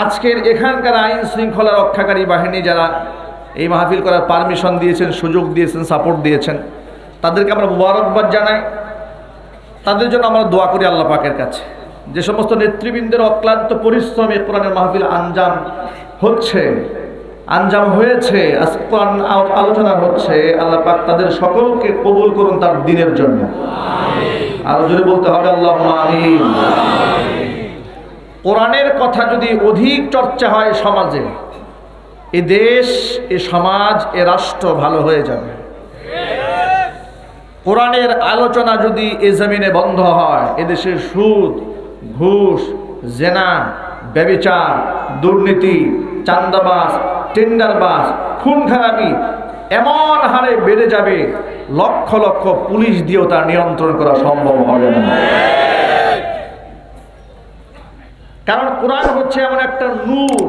আজকের এখানকার আইন শৃঙ্খলা রক্ষাকারী বাহিনী যারা এই মাহফিল করার পারমিশন দিয়েছেন, সুযোগ দিয়েছেন, সাপোর্ট দিয়েছেন, তাদেরকে আমরা মুবারকবাদ জানাই। তাদের জন্য আমরা দোয়া করি আল্লাহ পাকের কাছে। যে সমস্ত নেতৃবৃন্দের অক্লান্ত পরিশ্রমে কোরআনের মাহফিল আঞ্জাম হয়েছে, আজকে কোরআন আলোচনা হচ্ছে, আল্লাহ পাক তাদের সকলকে কবুল করুন তার দ্বীনের জন্য। আরো জোরে বলতে হবে আল্লাহুম্মা আমিন। কোরআনের কথা যদি অধিক চর্চা হয় সমাজে, এ দেশ, এ সমাজ, এ রাষ্ট্র ভালো হয়ে যাবে। কোরআনের আলোচনা যদি এ জমিনে বন্ধ হয়, এদেশে সুদ, ঘুষ, জেনা, ব্যভিচার, দুর্নীতি, চাঁদাবাজ, টেন্ডারবাজ, খুন খারাপি এমন হারে বেড়ে যাবে, লক্ষ লক্ষ পুলিশ দিয়েও তা নিয়ন্ত্রণ করা সম্ভব হবে না। কারণ কোরআন হচ্ছে এমন একটা নূর,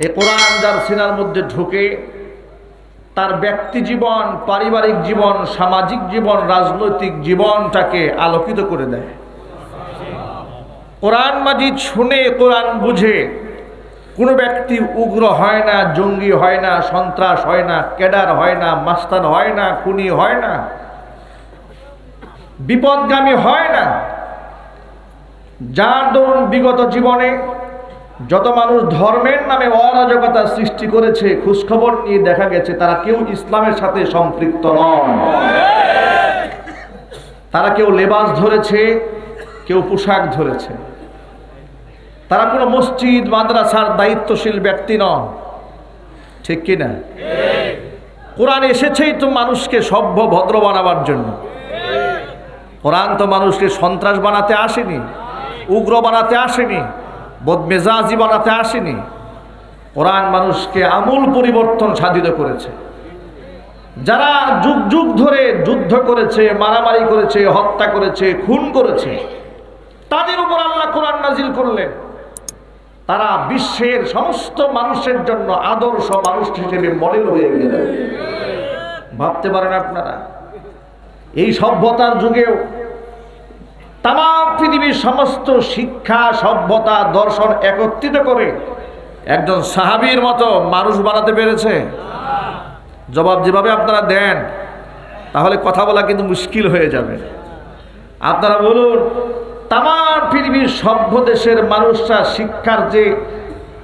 এই কোরআন যার সিনার মধ্যে ঢুকে তার ব্যক্তি জীবন, পারিবারিক জীবন, সামাজিক জীবন, রাজনৈতিক জীবনটাকে আলোকিত করে দেয়। কোরআন মাজিদ শুনে, কোরআন বুঝে কোনো ব্যক্তি উগ্র হয় না, জঙ্গি হয় না, সন্ত্রাস হয় না, ক্যাডার হয় না, মাস্তান হয় না, খুনি হয় না, বিপদগামী হয় না। যার দরুন বিগত জীবনে যত মানুষ ধর্মের নামে অরাজকতা সৃষ্টি করেছে, খোঁজখবর নিয়ে দেখা গেছে তারা কেউ ইসলামের সাথে সম্পৃক্ত নয়। তারা কেউ লেবাস ধরেছে, কেউ পোশাক ধরেছে। তারা কোনো মসজিদ মাদ্রাসার দায়িত্বশীল ব্যক্তি নন, ঠিক কিনা? কোরআন এসেছেই তো মানুষকে সভ্য ভদ্র বানাবার জন্য। কোরআন তো মানুষকে সন্ত্রাস বানাতে আসেনি, উগ্র বানাতে আসেনি, বদমেজাজি বানাতে আসেনি। কোরআন মানুষকে আমূল পরিবর্তন সাধিত করেছে। যারা যুগ যুগ ধরে যুদ্ধ করেছে, মারামারি করেছে, হত্যা করেছে, খুন করেছে, তাদের উপর আল্লাহ কোরআন নাজিল করলেন। তারা বিশ্বের সমস্ত মানুষের জন্য আদর্শ মানুষ হিসেবে মডেল হয়ে গেলেন। ভাবতে পারেন আপনারা, এই সভ্যতার যুগেও তাম পৃথিবীর সমস্ত শিক্ষা, সভ্যতা, দর্শন একত্রিত করে একজন সাহাবীর মতো মানুষ বানাতে পেরেছে? জবাব যেভাবে আপনারা দেন তাহলে কথা বলা কিন্তু মুশকিল হয়ে যাবে। আপনারা বলুন, তাম পৃথিবীর সভ্য দেশের মানুষরা শিক্ষার যে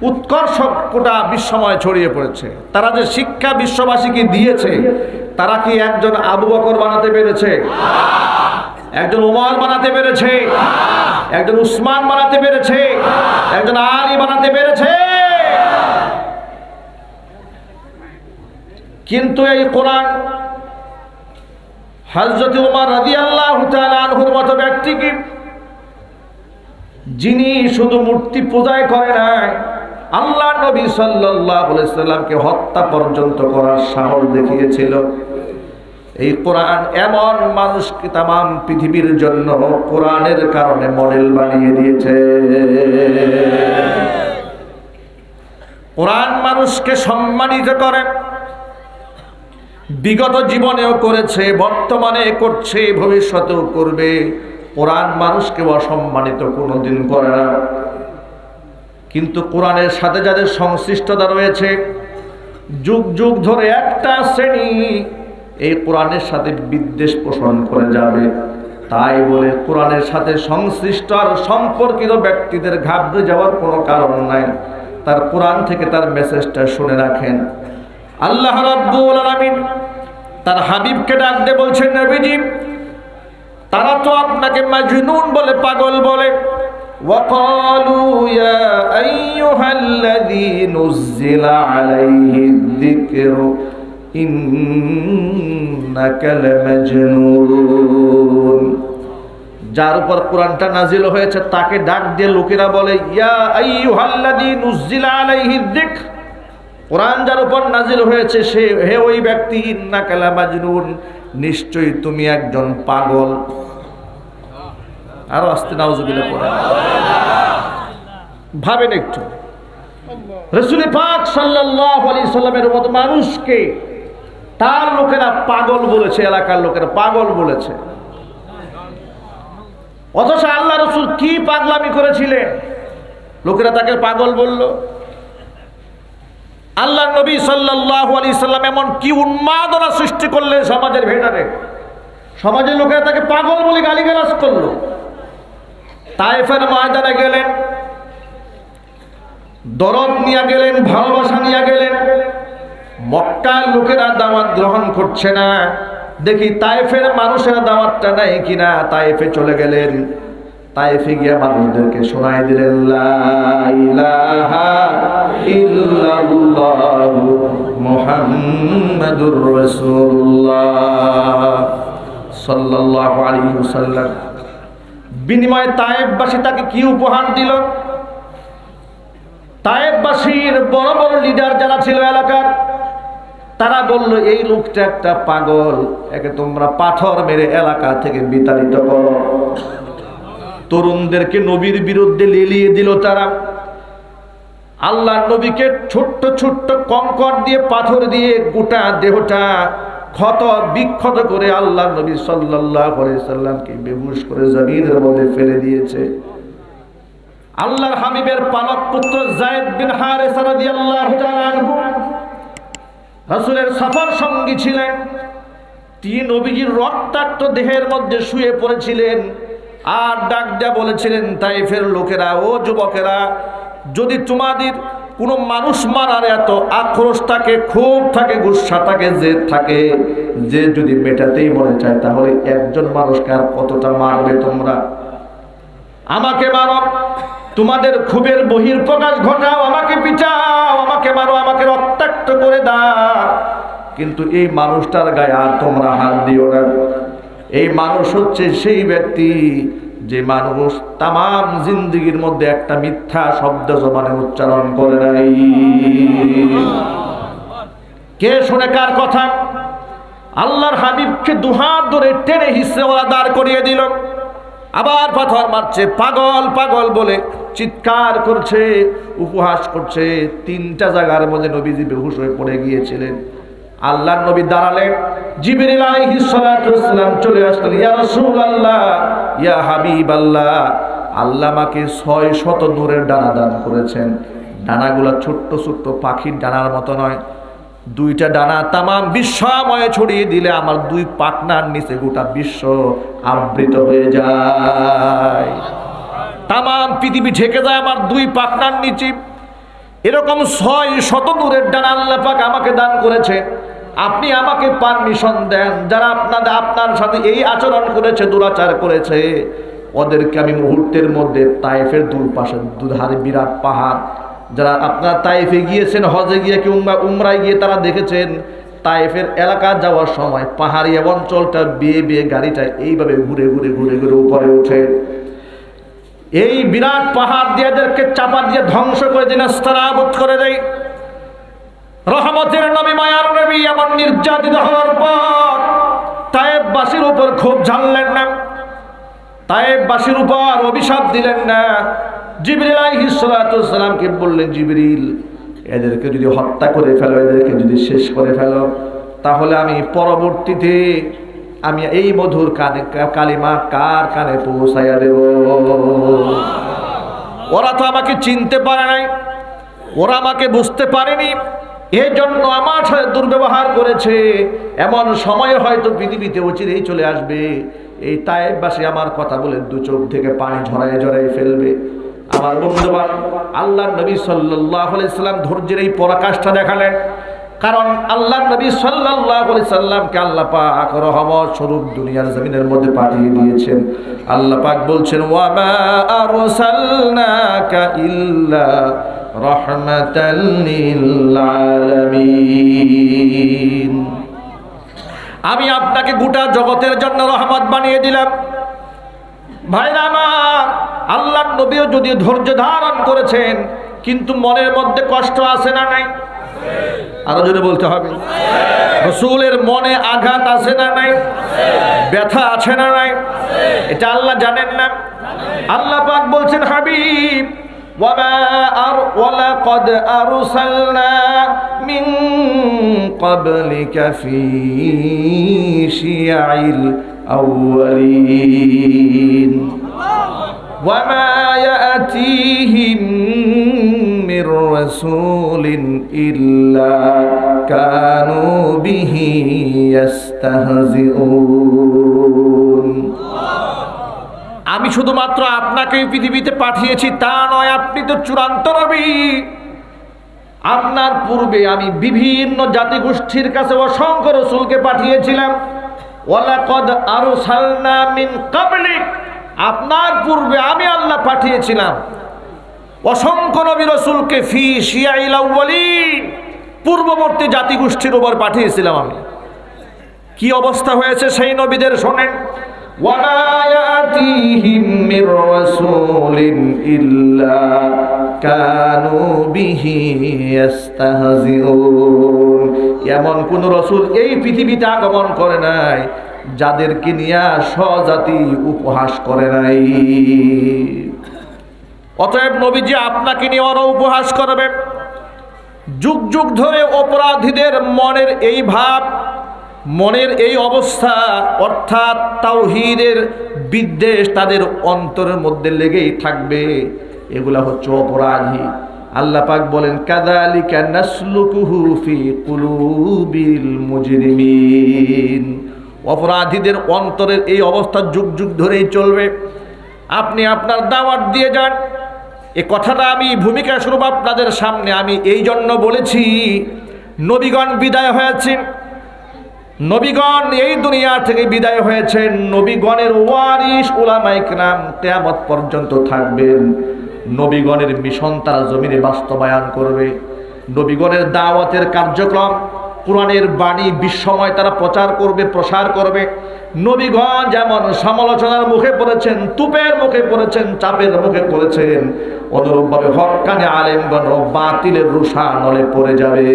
উৎকর্ষ গোটা বিশ্বময় ছড়িয়ে পড়েছে, তারা যে শিক্ষা বিশ্ববাসীকে দিয়েছে, তারা কি একজন আবু বকর বানাতে পেরেছে? একজন ওমর বানাতে পেরেছে? একজন উসমান বানাতে পেরেছে? একজন আলী বানাতে পেরেছে? কিন্তু এই কোরআন হযরত ওমর রাদিয়াল্লাহু তাআলা আনহুর মতো ব্যক্তিকে, যিনি শুধু মূর্তি পূজায় করে নাই, আল্লাহ নবী সাল্লাল্লাহু আলাইহি সাল্লামকে হত্যা পর্যন্ত করার সাহস দেখিয়েছিল। এই কোরআন এমন মানুষকে তাম পৃথিবীর জন্য কোরআনের কারণে মডেল বানিয়ে দিয়েছে। কোরআন মানুষকে সম্মানিত করে, বিগত জীবনেও করেছে, বর্তমানে করছে, ভবিষ্যতেও করবে। কোরআন মানুষকে অসম্মানিত কোনোদিন করে না। কিন্তু কোরআনের সাথে যাদের সংশ্লিষ্টতা রয়েছে, যুগ যুগ ধরে একটা শ্রেণী এই কোরআনের সাথে বিদ্বেষ পোষণ করে যাবে। তাই বলে কোরআনের সাথে সংশ্লিষ্ট আর সম্পর্কিত ব্যক্তিদের ঘাবড়ে যাওয়ার কোনো কারণ নাই। তার কোরআন থেকে তার মেসেজটা শুনে রাখেন। আল্লাহ রাব্বুল আলামিন তার হাবিবকে ডাক দিয়ে বলছেন, নবীজি, তারা তো আপনাকে মাজনুন বলে, পাগল বলে। ওয়াকালু ইয়া আইয়ুহাল্লাযী নুজ্জিলা আলাইহিদ যিকরু ইন্নাকা লামাজনুন। যার উপর কোরআনটা নাজিল হয়েছে তাকে ডাক দিয়ে লোকেরা বলে, ইয়া আইয়ুহাল্লাযী নুজ্জিলা আলাইহিদ যিকর, কোরআন যার উপর নাজিল হয়েছে সে, হে ওই ব্যক্তি, ইন্নাকা লামাজনুন, নিশ্চয়ই তুমি একজন পাগল। আরো আস্তে নাউজুবিল্লাহ পড়ে। ভাবেন একটু, রাসূল পাক সাল্লাল্লাহু আলাইহি সাল্লামের মতো মানুষকে তার লোকেরা পাগল বলেছে, এলাকার লোকেরা পাগল বলেছে। অথচ আল্লাহ রাসূল কি পাগলামি করেছিলেন? লোকেরা তাকে পাগল বলল। আল্লাহ নবী সাল্লাল্লাহু আলাইহি সাল্লাম এমন কি উন্মাদনা সৃষ্টি করলেন সমাজের ভেতরে, সমাজের লোকেরা তাকে পাগল বলে গালিগালাজ করলো। তায়েফের ময়দানে গেলেন, দরদ নিয়ে গেলেন, ভালোবাসা নিয়ে গেলেন। মক্কার লোকেরা দাওয়াত গ্রহণ করছে না, দেখি তায়েফের মানুষেরা দাওয়াতটা নেয় কিনা। তায়েফে চলে গেলেন, তায়েফে গিয়ে মানুষদেরকে শোনায় দিলেন লা ইলাহা ইল্লাল্লাহু মুহাম্মাদুর রাসূলুল্লাহ সাল্লাল্লাহু আলাইহি ওয়াসাল্লাম। বিনিময়ে তায়েফবাসী তাকে কি উপহার দিল? তায়েফবাসীর বড় বড় লিডার যারা ছিল এলাকার, তারা বলল এই লোকটা একটা পাগল, একে তোমরা পাথর মেরে এলাকা থেকে বিতাড়িত করো। তরুণদেরকে নবীর বিরুদ্ধে লেলিয়ে দিল তারা। আল্লাহ নবীকে ছোট্ট ছোট্ট কঙ্কর দিয়ে, পাথর দিয়ে গোটা দেহটা ক্ষত বিক্ষত করে আল্লাহ নবী সাল্লাল্লাহু আলাইহি সাল্লামকে বেহুশ করে জমিনের মধ্যে ফেলে দিয়েছে। আল্লাহর হাবিবের পালক পুত্র যায়েদ বিন হারেসা রাদিয়াল্লাহু তাআলা আনহু রাসূলের সফর সঙ্গী ছিলেন। তিনি নবীজির রক্তাক্ত দেহের মধ্যে শুয়ে পড়েছিলেন আর ডাক দিয়া বলেছিলেন, তায়েফের লোকেরা, ও যুবকেরা, যদি তোমাদের কোনো মানুষ মারার এত আক্রোশ থাকে, ক্ষোভ থাকে, গুসা থাকে, জেদ থাকে, যে যদি মেটাতেই মনে চায়, তাহলে একজন মানুষকে আর কতটা মারবে তোমরা? আমাকে মারো, তোমাদের ক্ষোভের বহিঃপ্রকাশ ঘটাও, আমাকে পিটাও, আমাকে মারো, আমাকে রক্তাক্ত করে দাও, কিন্তু এই মানুষটার গায়ে আর তোমরা হাত দিও না। এই মানুষ হচ্ছে সেই ব্যক্তি যে মানুষ তামাম জিন্দেগির মধ্যে একটা মিথ্যা শব্দ জবানে উচ্চারণ করে নাই। কে শুনে কার কথা? আল্লাহর হাবিবকে দুহাত ধরে টেনে হিসেওয়ালা দাঁড় করিয়ে দিল। আবার পাথর মারছে, পাগল পাগল বলে চিৎকার করছে, উপহাস করছে। 3টা জায়গার মধ্যে নবীজি বেহুশ হয়ে পড়ে গিয়েছিলেন। আল্লাহর নবী দাঁড়ালেন, জিবরিল আলাইহিস সালাতু ওয়াস সালাম চলে আসলেন। ইয়া রাসূলুল্লাহ, ইয়া হাবিবাল্লাহ, আল্লাহ আমাকে 600 নূরের ডানা দান করেছেন। ডানাগুলো ছোট্ট ছোট্ট পাখির ডানার মতো নয়। 2টা ডানা তামাম বিশ্বময় ছড়িয়ে দিলে আমার 2 পাখনার নিচে গোটা বিশ্ব আবৃত হয়ে যায়। তামাম পৃথিবী ঢেকে যায় আমার 2 পাখনার নিচে। এরকম 600 নূরের ডানা আল্লাহ পাক আমাকে দান করেছে। আপনি আমাকে পারমিশন দেন, যারা আপনার সাথে এই আচরণ করেছে, দুরাচার করেছে, ওদেরকে আমি মুহূর্তের মধ্যে তায়েফের দুপাশে দুধারে বিরাট পাহাড়, যারা আপনার তায়েফে গিয়েছেন, হজে গিয়ে কি উমরায় গিয়ে তারা দেখেছেন, তায়েফের এলাকা যাওয়ার সময় পাহাড়ি অঞ্চলটা বেয়ে বেয়ে গাড়িটা এইভাবে ঘুরে ঘুরে ঘুরে ঘুরে উপরে ওঠে। এই বিরাট পাহাড় দিয়ে এদেরকে চাপা দিয়ে ধ্বংস করে দিন, স্তরাবুত করে দেয়। রহমতের নবী, মায়ার নবী এমন নির্যাতিত হওয়ার পর তায়েফবাসীর উপর খুব ঝাড়লেন না, তায়েফবাসীর উপর অভিশাপ দিলেন না। জিবরিল আলাইহিস সালাতু ওয়াস সালামকে বললেন, জিবরিল, এদেরকে যদি হত্যা করে ফেলো, এদেরকে যদি শেষ করে ফেলো, তাহলে আমি পরবর্তীতে আমি এই মধুর কালিমা কার কানে পৌঁছাইয়া দেব? ওরা তো আমাকে চিনতে পারে নাই, ওরা আমাকে বুঝতে পারেনি, এই জন্য আমার সাথে দুর্ব্যবহার করেছে। এমন সময় হয়তো পৃথিবীতে অচিরেই চলে আসবে, এই তায়েফবাসী আমার কথা বলে 2 চোখ থেকে পানি ঝরায় ঝরায় ফেলবে। আমার বন্ধুবান, আল্লাহর নবী সাল্লাল্লাহু আলাইহি সাল্লাম ধৈর্যের এই পরাকাষ্ঠা দেখালেন। কারণ আল্লাহর নবী সাল্লাল্লাহু আলাইহি সাল্লামকে আল্লাহ পাক রহমত স্বরূপ দুনিয়ার জমিনের মধ্যে পাঠিয়ে দিয়েছেন। আল্লাহ পাক বলছেন, ওয়া মা আরসালনাকা ইল্লা রাহমাতাল লিল আলামিন। আমি আপনাকে গোটা জগতের জন্য রহমত বানিয়ে দিলাম। ভাইরা আমার, আল্লাহর নবীও যদি ধৈর্য ধারণ করেছেন, কিন্তু মনের মধ্যে কষ্ট আছে না নাই? আরো জোরে বলতে হবে। রাসূলের মনে আঘাত আছে না নাই? ব্যথা আছে না নাই? এটা আল্লাহ জানেন না? আল্লাহ পাক বলছেন, হাবিব, ওয়ালাকাদ আরসালনা মিন ক্বাবলিকা ফি শিয়াইল আউয়ালিন। وما يأتيهم من رسول إلا كانوا به يستهزئون আমি শুধুমাত্র আপনাকে পৃথিবীতে পাঠিয়েছি তা নয়, আপনি তো চূড়ান্ত নবী। আপনার পূর্বে আমি বিভিন্ন জাতিগোষ্ঠীর কাছে অসংখ্য রাসূলকে পাঠিয়েছিলাম। ওয়ালাকাদ আরসালনা মিন ক্বাবলিক, আপনার পূর্বে আমি আল্লাহ পাঠিয়েছিলাম অসংখ্য নবী রাসূলকে ফি শিয়াইল আউয়ালিন, পূর্ববর্তী জাতিগোষ্ঠীর উপর পাঠিয়েছিলাম আমি। কি অবস্থা হয়েছে সেই নবীদের শোনেন। ওয়ামা ইয়াতিহিম মির রাসূলিন ইল্লা কানু বিহি ইস্তাহজিউন, এমন কোন রাসূল এই পৃথিবীতে আগমন করে নাই যাদেরকে নিয়ে স্বজাতি উপহাস করে নাই। অতএব নবীজি আপনাকে নিয়ে ওরা উপহাস করবে। যুগ যুগ ধরে অপরাধীদের মনের এই ভাব, মনের এই অবস্থা, অর্থাৎ তাওহীদের বিদ্বেষ তাদের অন্তরের মধ্যে লেগেই থাকবে। এগুলা হচ্ছে অপরাধী। আল্লাহ পাক বলেন কাযালিকা নাসলুকুহু ফি কুলুবিল মুজরিমিন, অপরাধীদের অন্তরের এই অবস্থা যুগ যুগ ধরেই চলবে। আপনি আপনার দাওয়াত দিয়ে যান। এ কথাটা আমি ভূমিকা স্বরূপ আপনাদের সামনে আমি এই জন্য বলেছি, নবীগণ বিদায় হয়েছেন, নবীগণ এই দুনিয়া থেকে বিদায় হয়েছেন, নবীগণের ওয়ারিস উলামায়ে কেরাম কিয়ামত পর্যন্ত থাকবেন। নবীগণের মিশন তারা জমিনে বাস্তবায়ন করবে। নবীগণের দাওয়াতের কার্যক্রম, কোরআনের বাণী বিশ্বময় তারা প্রচার করবে, প্রসার করবে। নবীগণ যেমন সমালোচনার মুখে পড়েছেন, তুপের মুখে পড়েছেন, চাপের মুখে পড়েছেন, অনুরূপভাবে হক্কানি আলেমগণ বাতিলের রুষা নলে পড়ে যাবে।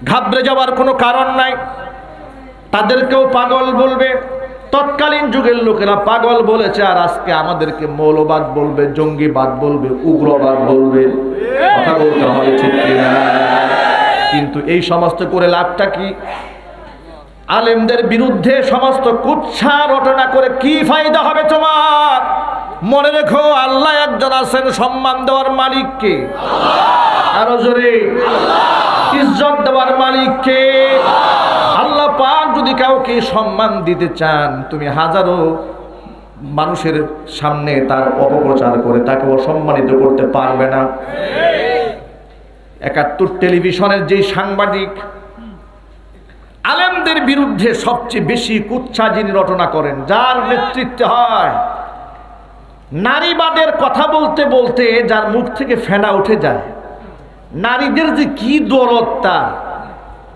ঘাবড়ে যাওয়ার কোনো কারণ নাই। তাদেরকেও পাগল বলবে, তৎকালীন যুগের লোকেরা পাগল বলেছে, আর আজকে আমাদেরকে মৌলবাদ বলবে, জঙ্গিবাদ বলবে, উগ্রবাদ বলবে। কথা বলতে হবে ঠিক কিনা? কিন্তু এই সমস্ত করে লাভটা কি? আলেমদের বিরুদ্ধে সমস্ত কুৎসা রটনা করে কি ফায়দা হবে তোমার? মনে রেখো, আল্লাহ একজন আছেন, সম্মান দেওয়ার মালিক কে? আরো জোরে, ইজ্জত দেওয়ার মালিক কে? আল্লাহ পাক যদি কাউকে সম্মান দিতে চান, তুমি হাজারো মানুষের সামনে তার অপপ্রচার করে তাকে অসম্মানিত করতে পারবে না। ৭১ টেলিভিশনের যে সাংবাদিক আলেমদের বিরুদ্ধে সবচেয়ে বেশি কুৎসা যিনি রটনা করেন, যার নেতৃত্বে হয়, নারীবাদের কথা বলতে বলতে যার মুখ থেকে ফেনা উঠে যায়, নারীদের যে কি দরদ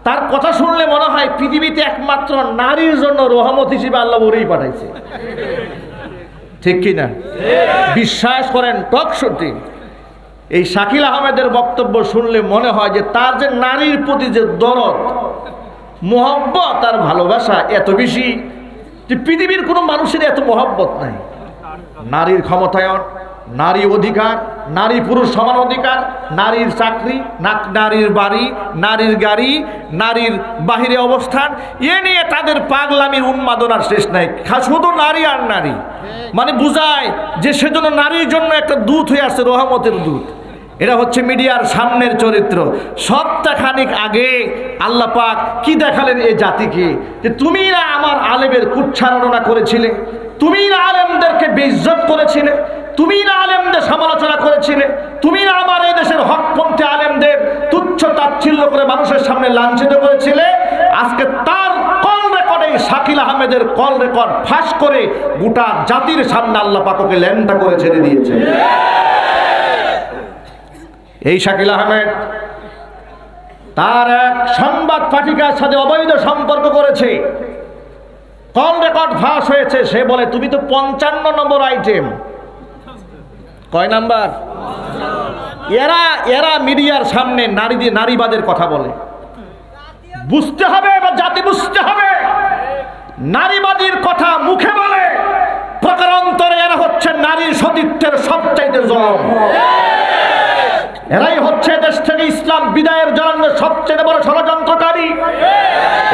তার কথা শুনলে মনে হয় পৃথিবীতে একমাত্র নারীর জন্য রহমত হিসেবে আল্লাহ ওরেই পাঠাইছে। ঠিক কিনা? বিশ্বাস করেন, টক শোতে এই শাকিল আহমেদের বক্তব্য শুনলে মনে হয় যে তার যে নারীর প্রতি যে দরদ, মোহব্বত আর ভালোবাসা এত বেশি যে পৃথিবীর কোনো মানুষের এত মোহব্বত নাই। নারীর ক্ষমতায়ন, নারী অধিকার, নারী পুরুষ সমান অধিকার, নারীর চাকরি, নারীর বাড়ি, নারীর গাড়ি, নারীর বাহিরে অবস্থান, এ নিয়ে তাদের পাগলামির উন্মাদনার শেষ নাই। শুধু নারী আর নারী, মানে বুঝায় যে সেজন্য নারীর জন্য একটা দূত হয়ে আসছে, রহমতের দূত। এটা হচ্ছে মিডিয়ার সামনের চরিত্র। সপ্তাহখানিক আগে আল্লাহ পাক কি দেখালেন এই জাতিকে, যে তুমি না আমার আলেমের কুচ্ছারণা করেছিলে, তুমি না আলেমদেরকে বেইজ্জত করেছিলে, তুমি না আলেমদের সমালোচনা করেছিলে, তুমি না আমার এই দেশের হকপন্থী আলেমদের তুচ্ছ তাচ্ছিল্য করে মানুষের সামনে লাঞ্ছিত করেছিলে। আজকে তার কল রেকর্ডে শাকিল আহমেদের কল রেকর্ড ফাঁস করে গোটা জাতির সামনে আল্লাহ পাক ওকে ল্যাংটা করে ছেড়ে দিয়েছে। এই শাকিল আহমেদ তার এক সংবাদ পাঠিকার সাথে অবৈধ সম্পর্ক করেছে, কল রেকর্ড ফাঁস হয়েছে। সে বলে তুমি তো ৫৫ নম্বর আইটেম। কয় নাম্বার? এরা মিডিয়ার সামনে নারীবাদের কথা বলে। বুঝতে হবে, বা জাতি বুঝতে হবে, নারীবাদীর কথা মুখে বলে, প্রকারান্তরে এরা হচ্ছে নারীর সতীত্বের সবচাইতে জনম। এরাই হচ্ছে দেশ থেকে ইসলাম বিদায়ের জন্য সবচেয়ে বড় ষড়যন্ত্রকারী।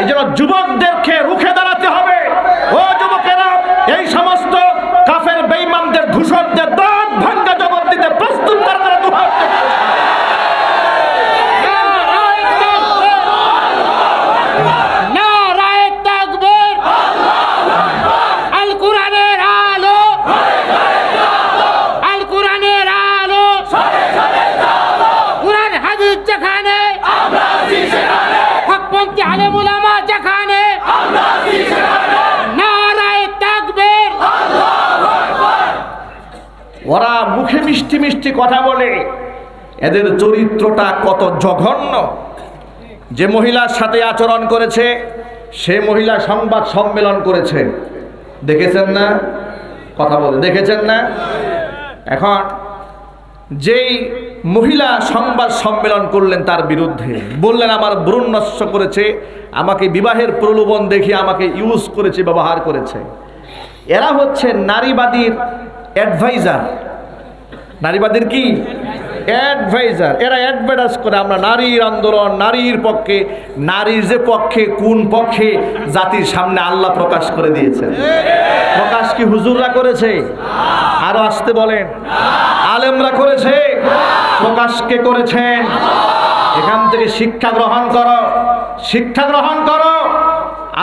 এই জন্য যুবকদেরকে রুখে দাঁড়াতে হবে। ও যুবকেরা, এই সমস্ত ঘুষরদের দাঁত ভাঙ্গা জবাব দিতে প্রস্তুত তারা দুহাত ওরা মুখে মিষ্টি মিষ্টি কথা বলে, এদের চরিত্রটা কত জঘন্য। যে মহিলার সাথে আচরণ করেছে সে মহিলা সংবাদ সম্মেলন করেছে, দেখেছেন না? কথা বলে দেখেছেন না? এখন যেই মহিলা সংবাদ সম্মেলন করলেন তার বিরুদ্ধে, বললেন আমার ভ্রূণ নষ্ট করেছে, আমাকে বিবাহের প্রলোভন দেখিয়ে আমাকে ইউজ করেছে, ব্যবহার করেছে। এরা হচ্ছে নারীবাদীর অ্যাডভাইজার। নারীবাদীর কি অ্যাডভাইজার? এরা অ্যাডভাইস করে আমরা নারীর আন্দোলন, নারীর পক্ষে। নারীর যে পক্ষে, কোন পক্ষে জাতির সামনে আল্লাহ প্রকাশ করে দিয়েছেন। প্রকাশ কি হুজুররা করেছে? আরো আসতে বলেন। আলেমরা করেছে? প্রকাশ কে করেছেন? এখান থেকে শিক্ষা গ্রহণ করো, শিক্ষা গ্রহণ করো।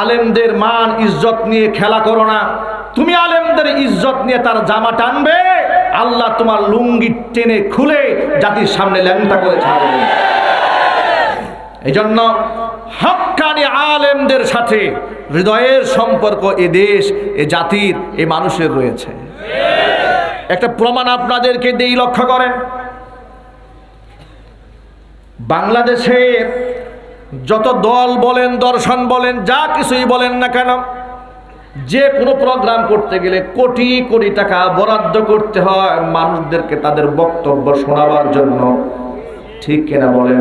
আলেমদের মান ইজ্জত নিয়ে খেলা করো না। তুমি আলেমদের ইজ্জত নিয়ে তার জামা টানবে, আল্লাহ তোমার লুঙ্গি টেনে খুলে জাতির সামনে ল্যাংটা করে ছাড়বে। এই জন্য হক্কানি আলেমদের সাথে হৃদয়ের সম্পর্ক এ দেশ, এ জাতির, এ মানুষের রয়েছে। একটা প্রমাণ আপনাদেরকে দেই, লক্ষ্য করেন। বাংলাদেশের যত দল বলেন, দর্শন বলেন, যা কিছুই বলেন না কেন, যে কোনো প্রোগ্রাম করতে গেলে কোটি কোটি টাকা বরাদ্দ করতে হয় মানুষদেরকে তাদের বক্তব্য শোনাবার জন্য, ঠিক কিনা বলেন?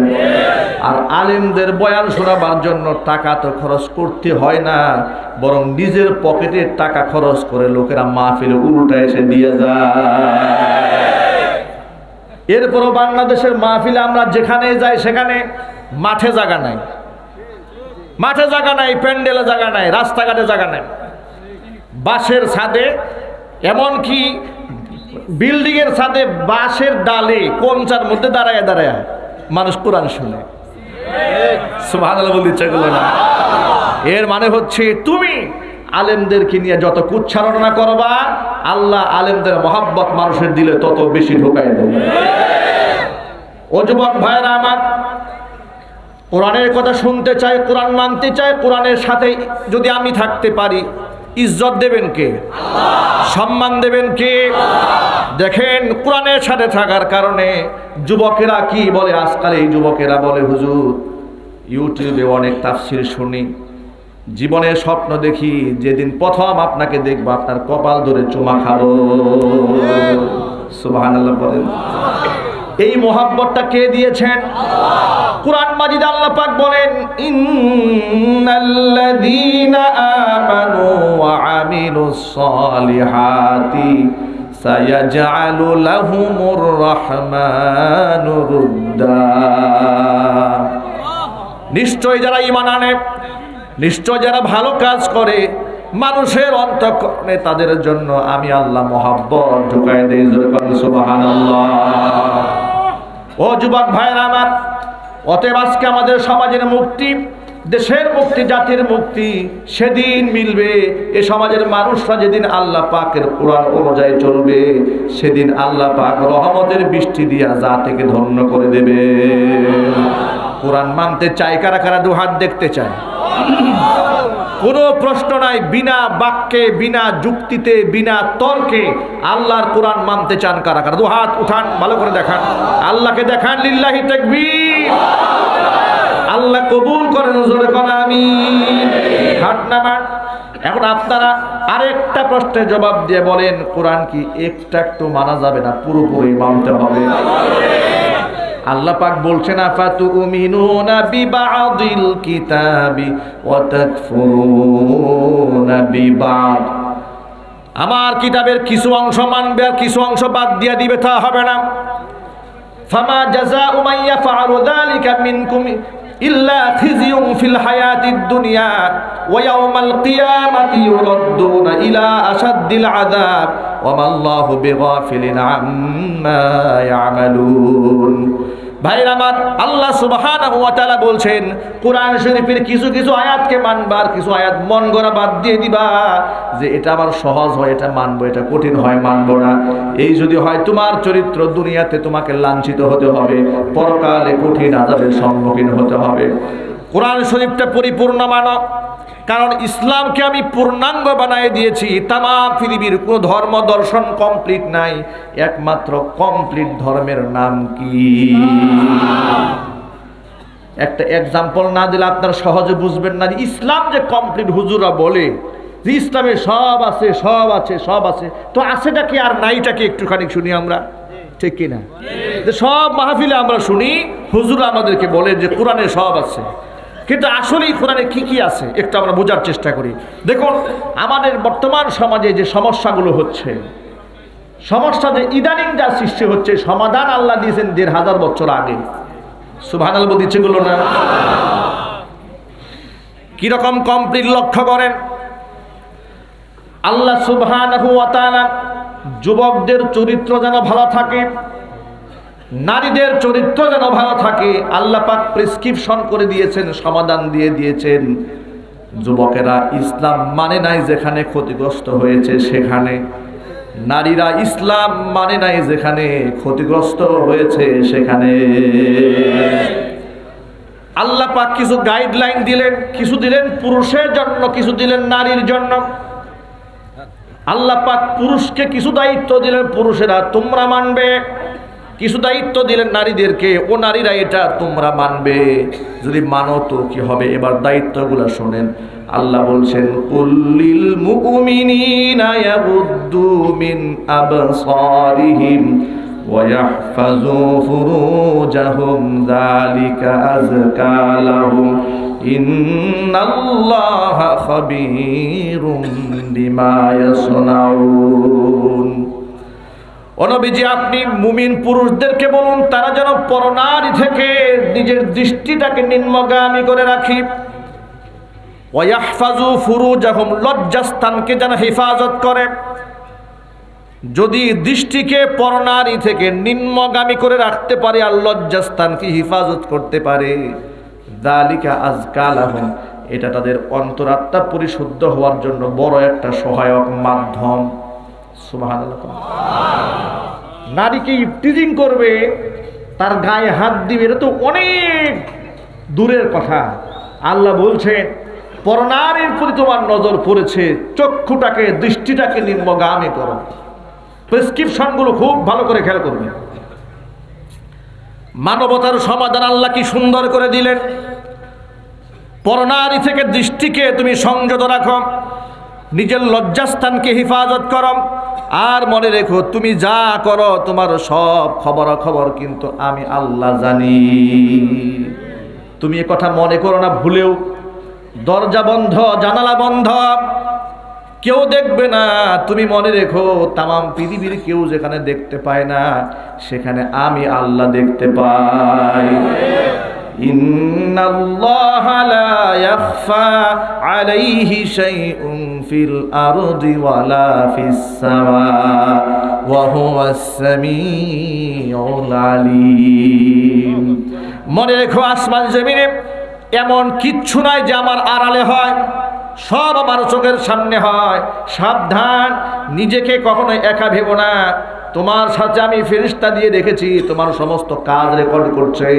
আর আলেমদের বয়ান শোনাবার জন্য টাকা তো খরচ করতে হয় না, বরং নিজের পকেটের টাকা খরচ করে লোকেরা মাহফিলে উল্টা এসে দিয়ে যায়। এরপরও বাংলাদেশের মাহফিলে আমরা যেখানে যাই সেখানে মাঠে জায়গা নাই, মাঠে জায়গা নাই, প্যান্ডেলে জায়গা নাই, রাস্তাঘাটে জায়গা নাই, বাঁশের ছাদে, এমনকি বিল্ডিং এর ছাদে বাঁশের ডালে কঞ্চার মধ্যে দাঁড়ায় দাঁড়ায় মানুষ কোরআন শুনে। সুবহানাল্লাহ বলতে ইচ্ছা করলো না। এর মানে হচ্ছে তুমি আলেমদেরকে নিয়ে যত কুচ্ছারণা করবা, আল্লাহ আলেমদের মহাব্বত মানুষের দিলে তত বেশি ঢোকায় দেবে। ও যুবক ভাইরা আমার, কোরআনের কথা শুনতে চাই, কোরআন মানতে চাই, কোরআনের সাথে যদি আমি থাকতে পারি, ইজ্জত দেবেন কে? সম্মান দেবেন কে? দেখেন, কোরআনের সাথে থাকার কারণে যুবকেরা কি বলে, আজকাল এই যুবকেরা বলে, হুজুর ইউটিউবে অনেক তাফসীর শুনি, জীবনের স্বপ্ন দেখি যেদিন প্রথম আপনাকে দেখবো আপনার কপাল ধরে চুমা খাবো। সুবহানাল্লাহ বলেন। এই মোহাব্বতটা কে দিয়েছেন? কুরআন মাজিদে আল্লাহ পাক বলেন, ইন্নাল্লাযীনা আমানু ওয়া আমিলুস সালিহাতি সায়াজআলু লাহুমুর রাহমানু রুদ্দা। নিশ্চয় যারা ঈমান আনে, নিশ্চয় যারা ভালো কাজ করে, মানুষের অন্তঃকরণে তাদের জন্য আমি আল্লাহ মহাব্বত ঢুকায় দেই। সুবহানাল্লাহ। ও যুবক ভাইরা আমার, অতএব আজকে আমাদের সমাজের মুক্তি, দেশের মুক্তি, জাতির মুক্তি সেদিন মিলবে, এ সমাজের মানুষরা যেদিন আল্লাহ পাকের কোরআন অনুযায়ী চলবে, সেদিন আল্লাহ পাক রহমতের বৃষ্টি দিয়া জাতিকে ধন্য করে দেবে। কোরআন মানতে চাই কারা কারা? দুহাত দেখতে চায়। কোনো প্রশ্ন নাই, বিনা বাক্যে, বিনা যুক্তিতে, বিনা তর্কে আল্লাহর কোরআন মানতে চান কারা কারা? দুহাত উঠান, ভালো করে দেখান, আল্লাহকে দেখান। লিল্লাহি তাকবীর। আল্লাহ কবুল করেন, জোরে করেন আমিন। হাত নামান। এখন আপনারা আরেকটা প্রশ্নের জবাব দিয়ে বলেন, কোরআন কি একটু মানা যাবে না, পুরোপুরি মানতে হবে? আল্লাহ পাক বলছেন, আফাতুমিনুনা বিবাদিল কিতাবি ওয়া তাকফুরুনা বিবাদ। আমার কিতাবের কিছু অংশ মানবে আর কিছু অংশ বাদ দিয়ে দিবে, তা হবে না। ফামা জাযাউ মান ইয়াফআলু যালিকা মিনকুম ইল্লা খিজিয়ুন ফিল হায়াতিদ দুনিয়া ওয়া ইয়াওমাল কিয়ামাতি ইউরাদ্দুনা ইলা আশাদ্দিল আযাব ওয়া মাল্লাহু বিগাফিলিন আম্মা ইয়ামালুন। ভাইরা আমার, আল্লাহ সুবহানাহু ওয়া তাআলা বলছেন কোরআন শরীফের কিছু কিছু আয়াতকে মানবা, আর কিছু আয়াত মন গড়া বাদ দিয়ে দিবা, যে এটা আমার সহজ হয় এটা মানবো, এটা কঠিন হয় মানবো না। এই যদি হয় তোমার চরিত্র, দুনিয়াতে তোমাকে লাঞ্ছিত হতে হবে, পরকালে কঠিন আযাবের সম্মুখীন হতে হবে। কোরআন শরীফটা পরিপূর্ণ মানো, কারণ ইসলামকে আমি পূর্ণাঙ্গ বানিয়ে দিয়েছি। তামাম পৃথিবীর কোনো ধর্ম দর্শন কমপ্লিট নাই, একমাত্র কমপ্লিট ধর্মের নাম কি? একটা এক্সাম্পল না দিলে আপনারা সহজে বুঝবেন না। ইসলাম যে কমপ্লিট হুজুরা বলে যে ইসলামে সব আছে সব আছে সব আছে, তো আছেটা কি আর নাইটা কি একটুখানি শুনি আমরা, ঠিক কিনা? যে সব মাহফিলে আমরা শুনি হুজুরা আমাদেরকে বলে যে কোরআনে সব আছে, কিন্তু আসলেই কোরআনে কি কি আছে একটু আমরা বোঝার চেষ্টা করি। দেখুন আমাদের বর্তমান সমাজে যে সমস্যাগুলো হচ্ছে, সমস্যা যে ইদানিং যা সৃষ্টি হচ্ছে, সমাধান আল্লাহ দিয়েছেন ১৫০০ বছর আগে। সুবহানাল্লাহ দিচ্ছে গুলো না? কিরকম কমপ্লিট লক্ষ্য করেন, আল্লাহ সুবহানাহু ওয়া তাআলা যুবকদের চরিত্র যেন ভালো থাকে, নারীদের চরিত্র যেন ভালো থাকে, আল্লাহ পাক প্রেসক্রিপশন করে দিয়েছেন, সমাধান দিয়ে দিয়েছেন। যুবকেরা ইসলাম মানে নাই যেখানে ক্ষতিগ্রস্ত হয়েছে সেখানে, নারীরা ইসলাম মানে নাই যেখানে ক্ষতিগ্রস্ত হয়েছে সেখানে। আল্লাহ পাক কিছু গাইডলাইন দিলেন, কিছু দিলেন পুরুষের জন্য, কিছু দিলেন নারীর জন্য। আল্লাহ পাক পুরুষকে কিছু দায়িত্ব দিলেন, পুরুষেরা তোমরা মানবে, কিছু দায়িত্ব দিলেন নারীদেরকে, ও নারীরা এটা তোমরা মানবে। যদি মানো তো কি হবে, এবার দায়িত্বগুলো শোনেন। আল্লাহ বলছেন কুল্লিল মুমিনিনা ইয়াগুদ্দু মিন আবসারিহিম ওয়া ইয়াহফাযু ফুরুজাহুম যালিকা আযকা লাহুম ইন্নাল্লাহা খাবীরুম বিমা ইয়াসনাউন। ও নবীজি, আপনি মুমিন পুরুষদেরকে বলুন তারা যেন পরনারী থেকে নিজের দৃষ্টিটাকে নিম্নগামী করে রাখি। ওয়াহফাজু ফুরুজাহুম, লজ্জাস্থানকে যেন হেফাজত করে। যদি দৃষ্টিকে পরনারী থেকে নিম্নগামী করে রাখতে পারে আর লজ্জাস্থানকে হেফাজত করতে পারে, যালিকা আযকা লাহুম, এটা তাদের অন্তরাত্মা পরিশুদ্ধ হওয়ার জন্য বড় একটা সহায়ক মাধ্যম। সুবহানাল্লাহ। নারীকে ইফতিজিং করবে, তার গায়ে হাত দিবে, এটা তো অনেক দূরের কথা। আল্লাহ বলছেন পরনারীর প্রতি তোমার নজর পড়েছে, চক্ষুটাকে দৃষ্টিটাকে নিম্নগামী করো। প্রেসক্রিপশনগুলো খুব ভালো করে খেয়াল করবে। মানবতার সমাধান আল্লাহ কি সুন্দর করে দিলেন। পরনারী থেকে দৃষ্টিকে তুমি সংযত রাখো, নিজের লজ্জাস্থানকে হেফাজত করো, আর মনে রেখো তুমি যা করো তোমার সব খবর কিন্তু আমি আল্লাহ জানি। তুমি এ কথা মনে করো না ভুলেও। দরজা বন্ধ, জানালা বন্ধ, কেউ দেখবে না, তুমি মনে রেখো তামাম পৃথিবীর কেউ যেখানে দেখতে পায় না সেখানে আমি আল্লাহ দেখতে পাই। ইন্নাল্লাহা লা ইয়াখফা আলাইহি শাইউন ফিল আরদি ওয়ালা ফিস সামা ওয়া হুয়াস সামিউল আলিম। মনে রেখো আসমান জমিনে এমন কিচ্ছু নাই যে আমার আড়ালে হয়, সব আমার চোখের সামনে হয়। সাবধান, নিজেকে কখনো একা ভেবো না। তোমার সাথে আমি ফেরেশতা দিয়ে রেখেছি, তোমার সমস্ত কাজ রেকর্ড করছে,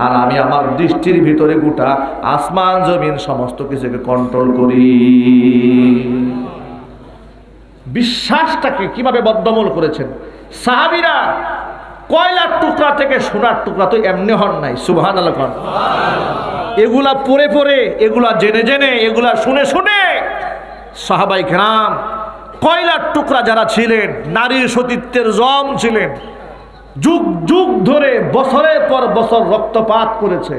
আর আমি আমার দৃষ্টির ভিতরে গোটা আসমান জমিন সমস্ত কিছুকে কন্ট্রোল করি। বিশ্বাসটাকে কিভাবে বদ্ধমূল করেছেন সাহাবীরা। কয়লার টুকরা থেকে সোনার টুকরা তো এমনি হন নাই। সুবহানাল্লাহ। এগুলা পড়ে পড়ে, এগুলা জেনে জেনে, এগুলা শুনে শুনে সাহাবায়ে কেরাম কয়লার টুকরা যারা ছিলেন, নারীর সতীত্বের জম ছিলেন, যুগ যুগ ধরে বছরের পর বছর রক্তপাত করেছে।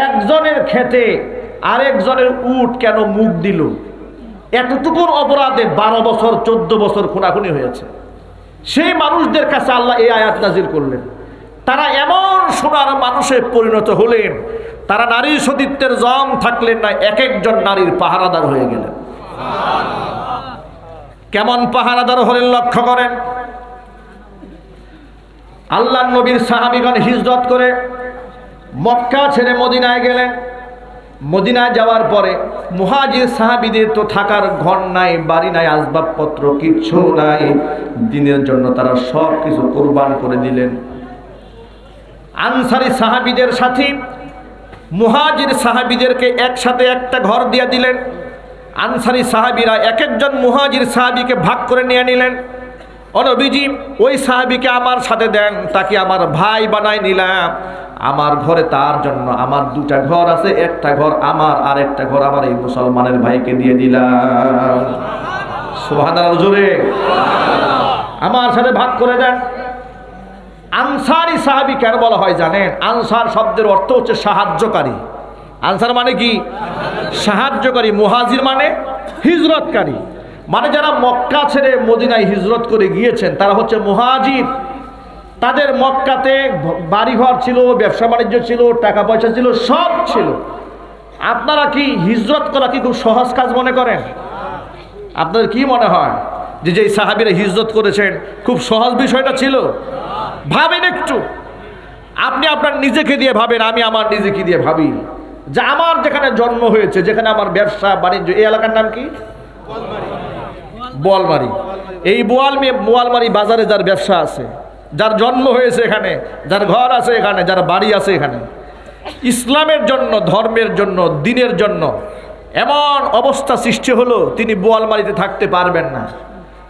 একজনের খেতে আরেকজনের উট কেন মুখ দিল, এতটুকুর অপরাধে 12 বছর 14 বছর খুনাখুনি হয়েছে। সেই মানুষদের কাছে আল্লাহ এই আয়াত নাজিল করলেন। তারা এমন সোনার মানুষে পরিণত হলেন, তারা নারীর সতীত্বের জম থাকলেন না, এক একজন নারীর পাহারাদার হয়ে গেলেন। কেমন পাহারাদার হলেন লক্ষ্য করেন। আল্লাহর নবীর সাহাবীগণ হিজরত করে মক্কা ছেড়ে মদিনায় গেলেন। মদিনায় যাওয়ার পরে মুহাজির সাহাবীদের তো থাকার ঘর নাই, বাড়ি নাই, আসবাবপত্র কিচ্ছু নাই। দিনের জন্য তারা সব কিছু কুরবান করে দিলেন। আনসারী সাহাবীদের সাথে মুহাজির সাহাবীদেরকে একসাথে একটা ঘর দিয়ে দিলেন। আনসারী সাহাবীরা এক একজন মুহাজির সাহাবীকে ভাগ করে নিয়ে নিলেন। ও নবীজি, ওই সাহাবীকে আমার সাথে দেন, তাকে আমার ভাই বানাই নিলাম। আমার ঘরে তার জন্য আমার দুটা ঘর আছে, একটা ঘর আমার আর একটা ঘর আমার এই মুসলমানের ভাইকে দিয়ে দিলাম। সুবহানাল্লাহ জোরে, আমার সাথে ভাগ করে দেন। আনসারী সাহাবী কেন বলা হয় জানেন? আনসার শব্দের অর্থ হচ্ছে সাহায্যকারী। আনসার মানে কি? সাহায্যকারী। মুহাজির মানে হিজরতকারী, মানে যারা মক্কা ছেড়ে মদিনায় হিজরত করে গিয়েছেন তারা হচ্ছে মুহাজির। তাদের মক্কাতে বাড়িঘর ছিল, ব্যবসা বাণিজ্য ছিল, টাকা পয়সা ছিল, সব ছিল। আপনারা কি হিজরত করা কি খুব সহজ কাজ মনে করেন? আপনাদের কি মনে হয় যে যেই সাহাবীরা হিজরত করেছেন খুব সহজ বিষয়টা ছিল? ভাবেন একটু, আপনি আপনার নিজেকে দিয়ে ভাবেন, আমি আমার নিজেকে দিয়ে ভাবি যে আমার যেখানে জন্ম হয়েছে, যেখানে আমার ব্যবসা বাণিজ্য, এই এলাকার নাম কি? বোয়ালমারী। এই বোয়ালমারী বাজারে যার ব্যবসা আছে, যার জন্ম হয়েছে এখানে, যার ঘর আছে এখানে, যার বাড়ি আছে এখানে, ইসলামের জন্য, ধর্মের জন্য, দ্বীনের জন্য এমন অবস্থা সৃষ্টি হলো তিনি বোয়ালমারীতে থাকতে পারবেন না।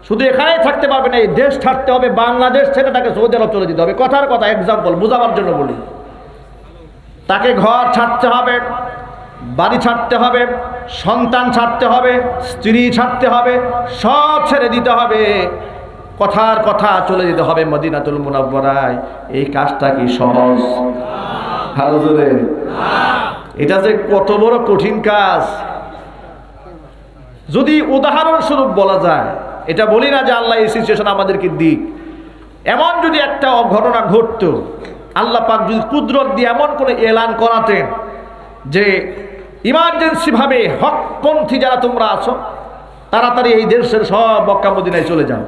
শুধু এখানেই থাকতে পারবেন না, এই দেশ ছাড়তে হবে, বাংলাদেশ ছেড়ে তাকে সৌদি আরব চলে যেতে হবে। কথার কথা, এক্সাম্পল বোঝাবার জন্য বলি। তাকে ঘর ছাড়তে হবে, বাড়ি ছাড়তে হবে, সন্তান ছাড়তে হবে, স্ত্রী ছাড়তে হবে, সব ছেড়ে দিতে হবে, কথার কথা চলে যেতে হবে মদিনাতুল মুনাওয়ারায়। এই কাজটা কি সহজ? হাজুরে, এটা যে কত বড় কঠিন কাজ। যদি উদাহরণস্বরূপ বলা যায়, এটা বলি না যে আল্লাহ এই সিচুয়েশন আমাদেরকে দিক, এমন যদি একটা ঘটনা ঘটত, আল্লাহ পাক যদি কুদরত দিয়ে এমন করে এলান করাতেন যে ইমার্জেন্সি ভাবে হকপন্থী যারা তোমরা আছো তাড়াতাড়ি এই দেশের সব মক্কা মদিনায় চলে যাও,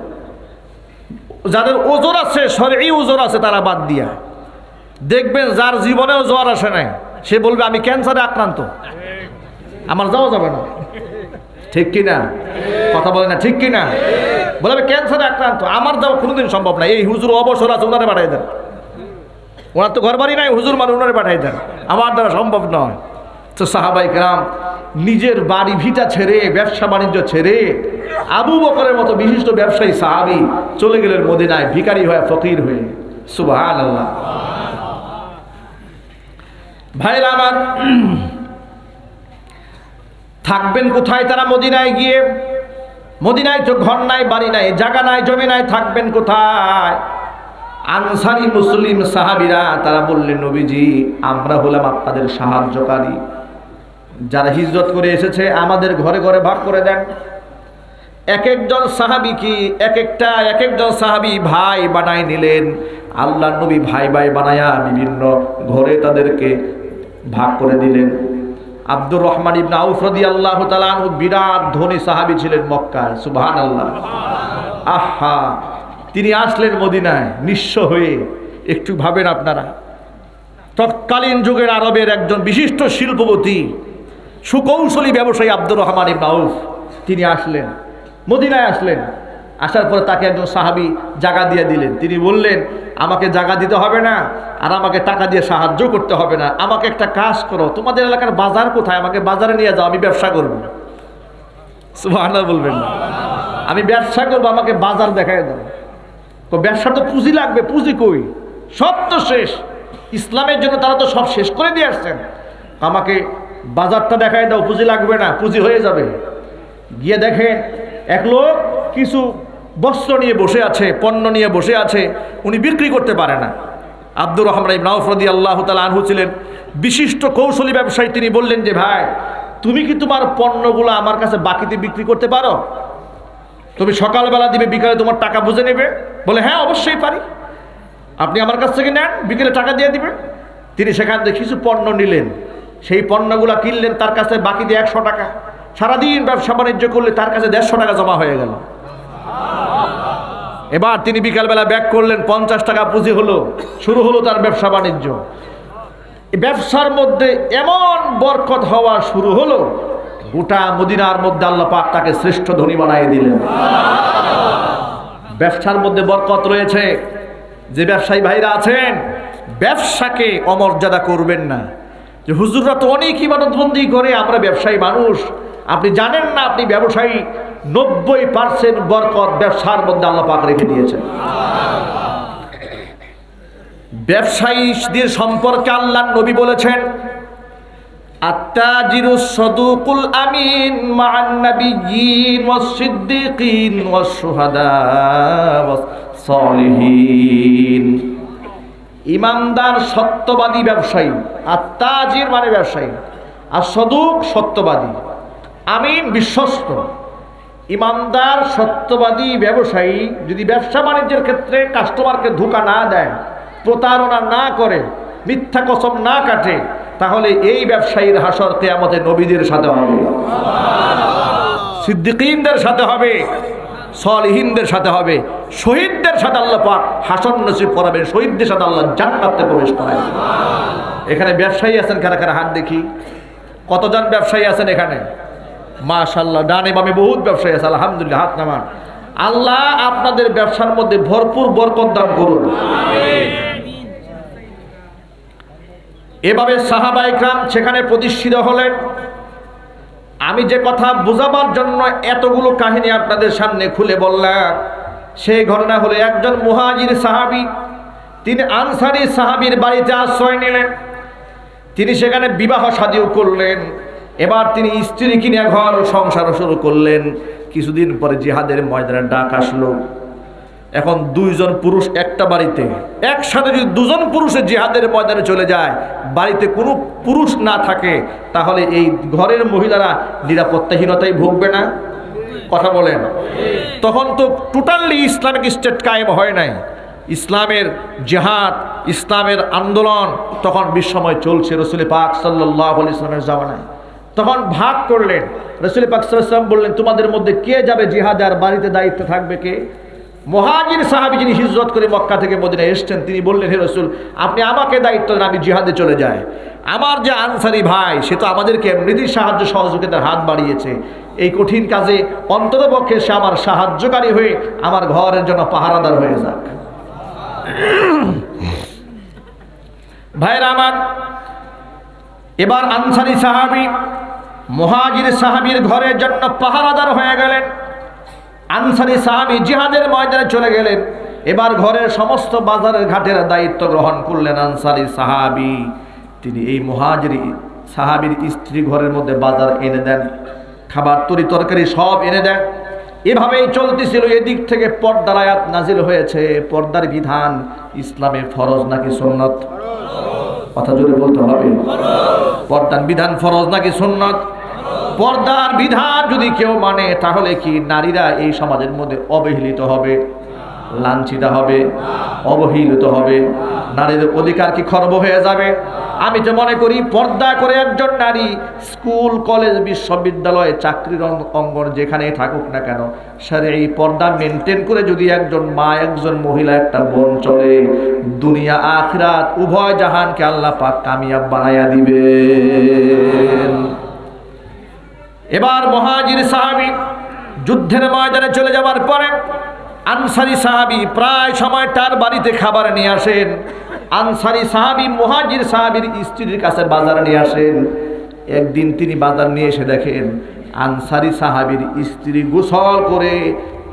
যাদের ওজোর আছে, শরঈ ওজোর আছে, তারা বাদ দিয়া দেখবেন যার জীবনেও জ্বর আসে নাই সে বলবে আমি ক্যান্সারে আক্রান্ত, আমার যাওয়া যাবে না। ঠিক কিনা? কথা বলে না, ঠিক কিনা? বলবে ক্যান্সারে আক্রান্ত, আমার যাওয়া কোনোদিন সম্ভব না। এই হুজুর অবসর আছে, ওনারে পাঠাই দেন, ওনার তো ঘর বাড়ি নাই, হুজুর মানে ওনারে পাঠাই দেন, আমার দ্বারা সম্ভব নয়। তো সাহাবায়ে কেরাম নিজের বাড়ি ভিটা ছেড়ে, ব্যবসা বাণিজ্য ছেড়ে, আবু বকরের মতো বিশিষ্ট ব্যবসায়ী সাহাবী চলে গেলেন মদিনায় ভিখারি হয়ে, ফকির হয়ে। সুবহানাল্লাহ। ভাইরা আমার, থাকবেন কোথায় তারা মদিনায় গিয়ে? মদিনায় তো ঘর নাই, বাড়ি নাই, জায়গা নাই, জমি নাই, থাকবেন কোথায়? আনসারী মুসলিম সাহাবীরা তারা বললেন, নবীজি আমরা হলাম আপনাদের সাহায্যকারী, যারা হিজরত করে এসেছে আমাদের ঘরে ঘরে ভাগ করে দেন। এক একজন সাহাবী কি এক একজন সাহাবী ভাই বানাই নিলেন। আল্লাহর নবী ভাই ভাই বানায়া বিভিন্ন ঘরে তাদেরকে ভাগ করে দিলেন। আব্দুর রহমান ইবনে আউফ রাদিয়াল্লাহু তাআলা আনহু বিরাট ধনী সাহাবী ছিলেন মক্কায়। সুবহানাল্লাহ। আহা, তিনি আসলেন মদিনায় নিঃস্ব হয়ে। একটু ভাবেন আপনারা, তৎকালীন যুগের আরবের একজন বিশিষ্ট শিল্পপতি, সুকৌশলী ব্যবসায়ী আব্দুর রহমান ইবনে আউফ, তিনি আসলেন মদিনায়। আসলেন, আসার পরে তাকে একজন সাহাবী জায়গা দিয়ে দিলেন। তিনি বললেন, আমাকে জায়গা দিতে হবে না আর আমাকে টাকা দিয়ে সাহায্য করতে হবে না, আমাকে একটা কাজ করো, তোমাদের এলাকার বাজার কোথায়, আমাকে বাজারে নিয়ে যাও, আমি ব্যবসা করব। সুবহানাল্লাহ বলবেন না? আমি ব্যবসা করবো, আমাকে বাজার দেখায় দাও। তো ব্যবসা তো পুঁজি লাগবে, পুঁজি কই? সব তো শেষ, ইসলামের জন্য তারা তো সব শেষ করে দিয়ে আসছেন, আমাকে বাজারটা দেখায় দাও, পুঁজি লাগবে না, পুঁজি হয়ে যাবে। গিয়ে দেখে এক লোক কিছু বস্ত্র নিয়ে বসে আছে, পণ্য নিয়ে বসে আছে, উনি বিক্রি করতে পারে না। আব্দুর রহমান ইবনে আউফ রাদিয়াল্লাহু তাআলা আনহু ছিলেন বিশিষ্ট কৌশলী ব্যবসায়ী। তিনি বললেন যে, ভাই তুমি কি তোমার পণ্যগুলো আমার কাছে বাকিতে বিক্রি করতে পারো? তুমি সকালবেলা দিবে, বিকালে তোমার টাকা বুঝে নেবে। বলে, হ্যাঁ অবশ্যই পারি, আপনি আমার কাছ থেকে নেন, বিকেলে টাকা দিয়ে দিবেন। তিনি সেখান থেকে কিছু পণ্য নিলেন, সেই পণ্যগুলো কিনলেন, তার কাছে বাকি দিয়ে 100 টাকা। সারাদিন ব্যবসা বাণিজ্য করলে তার কাছে 150 টাকা জমা হয়ে গেল। এবার তিনি বিকালবেলা ব্যাক করলেন, 50 টাকা পুঁজি হলো, শুরু হলো তার ব্যবসা বাণিজ্য। ব্যবসার মধ্যে এমন বরকত হওয়া শুরু হলো, গোটা মদিনার মধ্যে আল্লাহ পাক তাকে শ্রেষ্ঠ ধনী বানিয়ে দিলেন। ব্যবসার মধ্যে বরকত রয়েছে। যে ব্যবসায়ী ভাইরা আছেন, ব্যবসাকে অমর্যাদা করবেন না। যে হুজুররা তো অনেক ইবাদতবন্দি করে, আমরা ব্যবসায়ী মানুষ। আপনি জানেন না, আপনি ব্যবসায়ী 90% বরকত ব্যবসার মধ্যে আল্লাহ পাক রেখে দিয়েছেন। ব্যবসায়ীদের সম্পর্কে আল্লাহর নবী বলেছেন, আত্তাজিরুস সাদুকুল আমিন মা'আন নাবিয়্যিন ওয়াস সিদ্দিকিন ওয়াস শুহাদা ওয়াস সালিহিন। ইমানদার সত্যবাদী ব্যবসায়ী, আত্তাজির মানে ব্যবসায়ী, আর সাদুক সত্যবাদী, আমিন বিশ্বস্ত। ইমানদার সত্যবাদী ব্যবসায়ী যদি ব্যবসা বাণিজ্যের ক্ষেত্রে কাস্টমারকে ধোঁকা না দেয়, প্রতারণা না করে, মিথ্যা কসম না কাটে, তাহলে এই ব্যবসায়ীর হাসর কিয়ামতে নবীদের সাথে হবে, সিদ্দিকীনদের সাথে হবে, সালিহিনদের সাথে হবে, শহীদদের সাথে আল্লাহ পাক হাসর নসিব করাবেন, শহীদদের সাথে আল্লাহ জান্নাতে প্রবেশ করাবেন। এখানে ব্যবসায়ী আছেন কারা কারা? হাত দেখি, কতজন ব্যবসায়ী আছেন এখানে? মাশাআল্লাহ, ডানে বামে বহুত ব্যবসায়ী আছে, আলহামদুলিল্লাহ, হাত নামান। আল্লাহ আপনাদের ব্যবসার মধ্যে ভরপুর বরকত দান করুন। এভাবে সাহাবায়ে কেরাম সেখানে প্রতিষ্ঠিত হলেন। আমি যে কথা বোঝাবার জন্য এতগুলো কাহিনী আপনাদের সামনে খুলে বললাম, সেই ঘটনা হলো একজন মুহাজির সাহাবী, তিনি আনসারী সাহাবীর বাড়িতে আশ্রয় নিলেন। তিনি সেখানে বিবাহ শাদীও করলেন। এবার তিনি স্ত্রী কিনে ঘর সংসার শুরু করলেন। কিছুদিন পরে জিহাদের ময়দানে ডাক আসলো। এখন দুইজন পুরুষ একটা বাড়িতে, একসাথে যদি দুজন পুরুষে জিহাদের ময়দানে চলে যায়, বাড়িতে কোনো পুরুষ না থাকে, তাহলে এই ঘরের মহিলারা নিরাপত্তাহীনতায় ভুগবে না? কথা বলেন। তখন তো টোটালি ইসলামিক স্টেট কায়েম হয় নাই। ইসলামের জিহাদ, ইসলামের আন্দোলন তখন বিশ্বময় চলছে রাসূল পাক সাল্লাল্লাহু আলাইহি ওয়াসাল্লামের জামানায়। তখন ভাগ করলেন। রাসূল পাক সাল্লাল্লাহু আলাইহি ওয়াসাল্লাম বললেন, তোমাদের মধ্যে কে যাবে জিহাদে, আর বাড়িতে দায়িত্ব থাকবে কে? মুহাজির সাহাবী যিনি হিজরত করে মক্কা থেকে মদিনায় এসেছেন, তিনি বললেন, হে রাসূল, আপনি আমাকে দায়িত্ব দেন, আমি জিহাদে চলে যাই। আমার যে আনসারী ভাই, সে তো আমাদেরকে এমনিতেই সাহায্য সহযোগিতার হাত বাড়িয়েছে, এই কঠিন কাজে অন্ততপক্ষে সে আমার সাহায্যকারী হয়ে আমার ঘরের জন্য পাহারাদার হয়ে যাক। ভাইরা আমার, এবার আনসারী সাহাবী মুহাজির সাহাবীর ঘরের জন্য পাহারাদার হয়ে গেলেন। আনসারী সাহাবী জিহাদের ময়দানে চলে গেলেন। এবার ঘরের সমস্ত বাজারের ঘাটের দায়িত্ব গ্রহণ করলেন আনসারী সাহাবী। তিনি এই মুহাজিরি সাহাবীর স্ত্রী ঘরের মধ্যে বাজার এনে দেন, খাবার তরি তরকারি সব এনে দেন। এভাবেই চলতেছিল। এদিক থেকে পর্দার আয়াত নাজিল হয়েছে। পর্দার বিধান ইসলামে ফরজ নাকি সুন্নাত? কথা জোরে বলতে হবে। পর্দার বিধান ফরজ নাকি সুন্নাত? পর্দার বিধান যদি কেউ মানে, তাহলে কি নারীরা এই সমাজের মধ্যে অবহেলিত হবে, লাঞ্ছিত হবে, অবহেলিত হবে? নারীর অধিকার কি খর্ব হয়ে যাবে? আমি তো মনে করি পর্দা করে একজন নারী স্কুল, কলেজ, বিশ্ববিদ্যালয়, চাকরির অঙ্গন যেখানেই থাকুক না কেন, এই পর্দা মেনটেন করে যদি একজন মা, একজন মহিলা, একটা বোন চলে, দুনিয়া আখিরাত উভয় জাহানকে আল্লাহ পাক কামিয়াব বানায়া দিবেন। এবার মুহাজির সাহাবী যুদ্ধের ময়দানে চলে যাওয়ার পরে আনসারী সাহাবী প্রায় সময় তার বাড়িতে খাবার নিয়ে আসেন। আনসারী সাহাবী মুহাজির সাহাবীর স্ত্রীর কাছে বাজার নিয়ে আসেন। একদিন তিনি বাজার নিয়ে এসে দেখেন আনসারী সাহাবীর স্ত্রী গোসল করে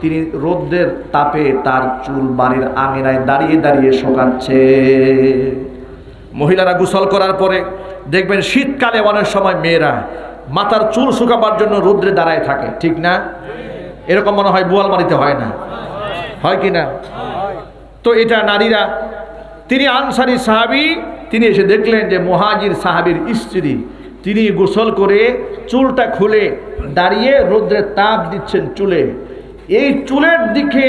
তিনি রোদ্রের তাপে তার চুল বাড়ির আঙিনায় দাঁড়িয়ে দাঁড়িয়ে শুকাচ্ছে। মহিলারা গোসল করার পরে দেখবেন শীতকালে অনেক সময় মেয়েরা মাথার চুল শুকাবার জন্য রোদ্রে দাঁড়ায় থাকে, ঠিক না? এরকম মনে হয় বোয়ালমারিতে হয় না, হয় কি না? তো এটা নারীরা, তিনি আনসারী সাহাবী, তিনি এসে দেখলেন যে মুহাজির সাহাবীর স্ত্রী তিনি গোসল করে চুলটা খুলে দাঁড়িয়ে রোদ্রের তাপ দিচ্ছেন চুলে। এই চুলের দিকে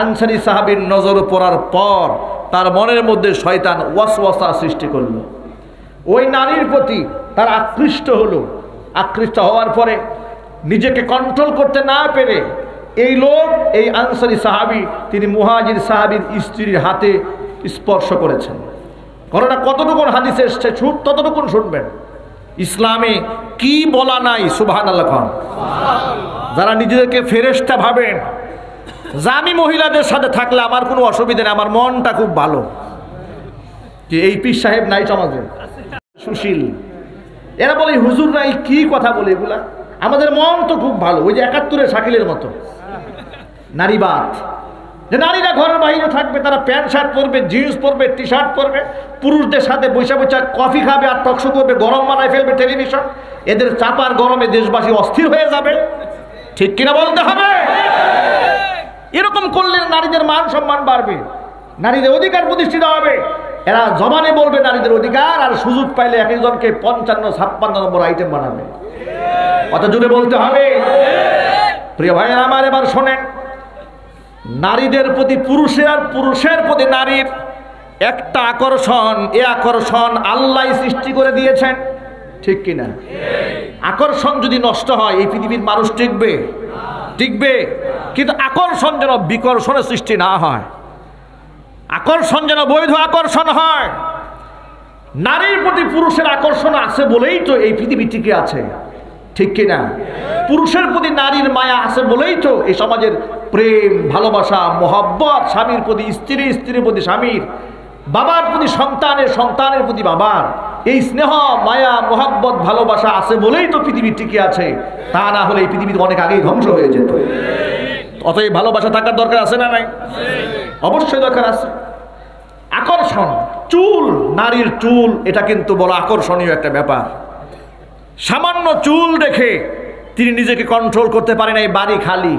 আনসারী সাহাবীর নজর পড়ার পর তার মনের মধ্যে শয়তান ওয়াসওয়াসা সৃষ্টি করলো। ওই নারীর প্রতি তার আকৃষ্ট হলো। আকৃষ্ট হওয়ার পরে নিজেকে কন্ট্রোল করতে না পেরে এই লোক, এই আনসারী সাহাবী, তিনি মুহাজির সাহাবীর স্ত্রীর হাতে স্পর্শ করেছেন। ঘটনা কতটুকুন হাদিসে এসছে ততটুকুন শুনবেন। ইসলামে কি বলা নাই, সুবহানাল্লাহ খান। যারা নিজেদেরকে ফেরেশতা ভাবেন যে আমি মহিলাদের সাথে থাকলে আমার কোনো অসুবিধা নেই, আমার মনটা খুব ভালো, যে এই পীর সাহেব নাই সমাজে সুশীল, এরা বলে হুজুর নাই কি কথা বলে এগুলা, আমাদের মন তো খুব ভালো। ওই যে ৭১-এর শাকিলের মতো নারীবাদ, যে নারীরা ঘরের বাইরে থাকবে, তারা প্যান্ট শার্ট পরবে, জিন্স পরবে, টি শার্ট পরবে, পুরুষদের সাথে বৈশা বৈশা কফি খাবে আর টকশো করবে, গরম বানায় ফেলবে টেলিভিশন, এদের চাপার গরমে দেশবাসী অস্থির হয়ে যাবে। ঠিক কিনা বলতে হবে? এরকম করলে নারীদের মান সম্মান বাড়বে, নারীদের অধিকার প্রতিষ্ঠিত হবে। এরা জবানে বলবে নারীদের অধিকার, আর সুযোগ পাইলে এক একজনকে ৫৫-৫৬ নম্বর আইটেম বানাবে। কত জোরে বলতে হবে? প্রিয় ভাইয়েরা আমার, এবার শোনেন, নারীদের প্রতি পুরুষের আর পুরুষের প্রতি নারীর একটা আকর্ষণ, এ আকর্ষণ আল্লাহ সৃষ্টি করে দিয়েছেন। ঠিক কিনা? আকর্ষণ যদি নষ্ট হয় এই পৃথিবীর মানুষ টিকবে? টিকবে। কিন্তু আকর্ষণ যেন বিকর্ষণের সৃষ্টি না হয়, আকর্ষণ যেন বৈধ আকর্ষণ হয়। নারীর প্রতি পুরুষের আকর্ষণ আছে বলেই তো এই পৃথিবী টিকে আছে। ঠিক কিনা? পুরুষের প্রতি নারীর মায়া আছে বলেই তো এই সমাজের প্রেম, ভালোবাসা, মহব্বত, স্বামীর প্রতি স্ত্রী, স্ত্রীর প্রতি স্বামীর, বাবার প্রতি সন্তানের, সন্তানের প্রতি বাবার, এই স্নেহ, মায়া, মহব্বত, ভালোবাসা আছে বলেই তো পৃথিবী টিকে আছে। তা না হলে এই পৃথিবী অনেক আগেই ধ্বংস হয়ে যেত। অতএব ভালোবাসা থাকার দরকার আছে না নাই? অবশ্যই দরকার আছে। আকর্ষণ, চুল, নারীর চুল, এটা কিন্তু বড় আকর্ষণীয় একটা ব্যাপার। সামান্য চুল দেখে তিনি নিজেকে কন্ট্রোল করতে পারেন, এই বাড়ি খালি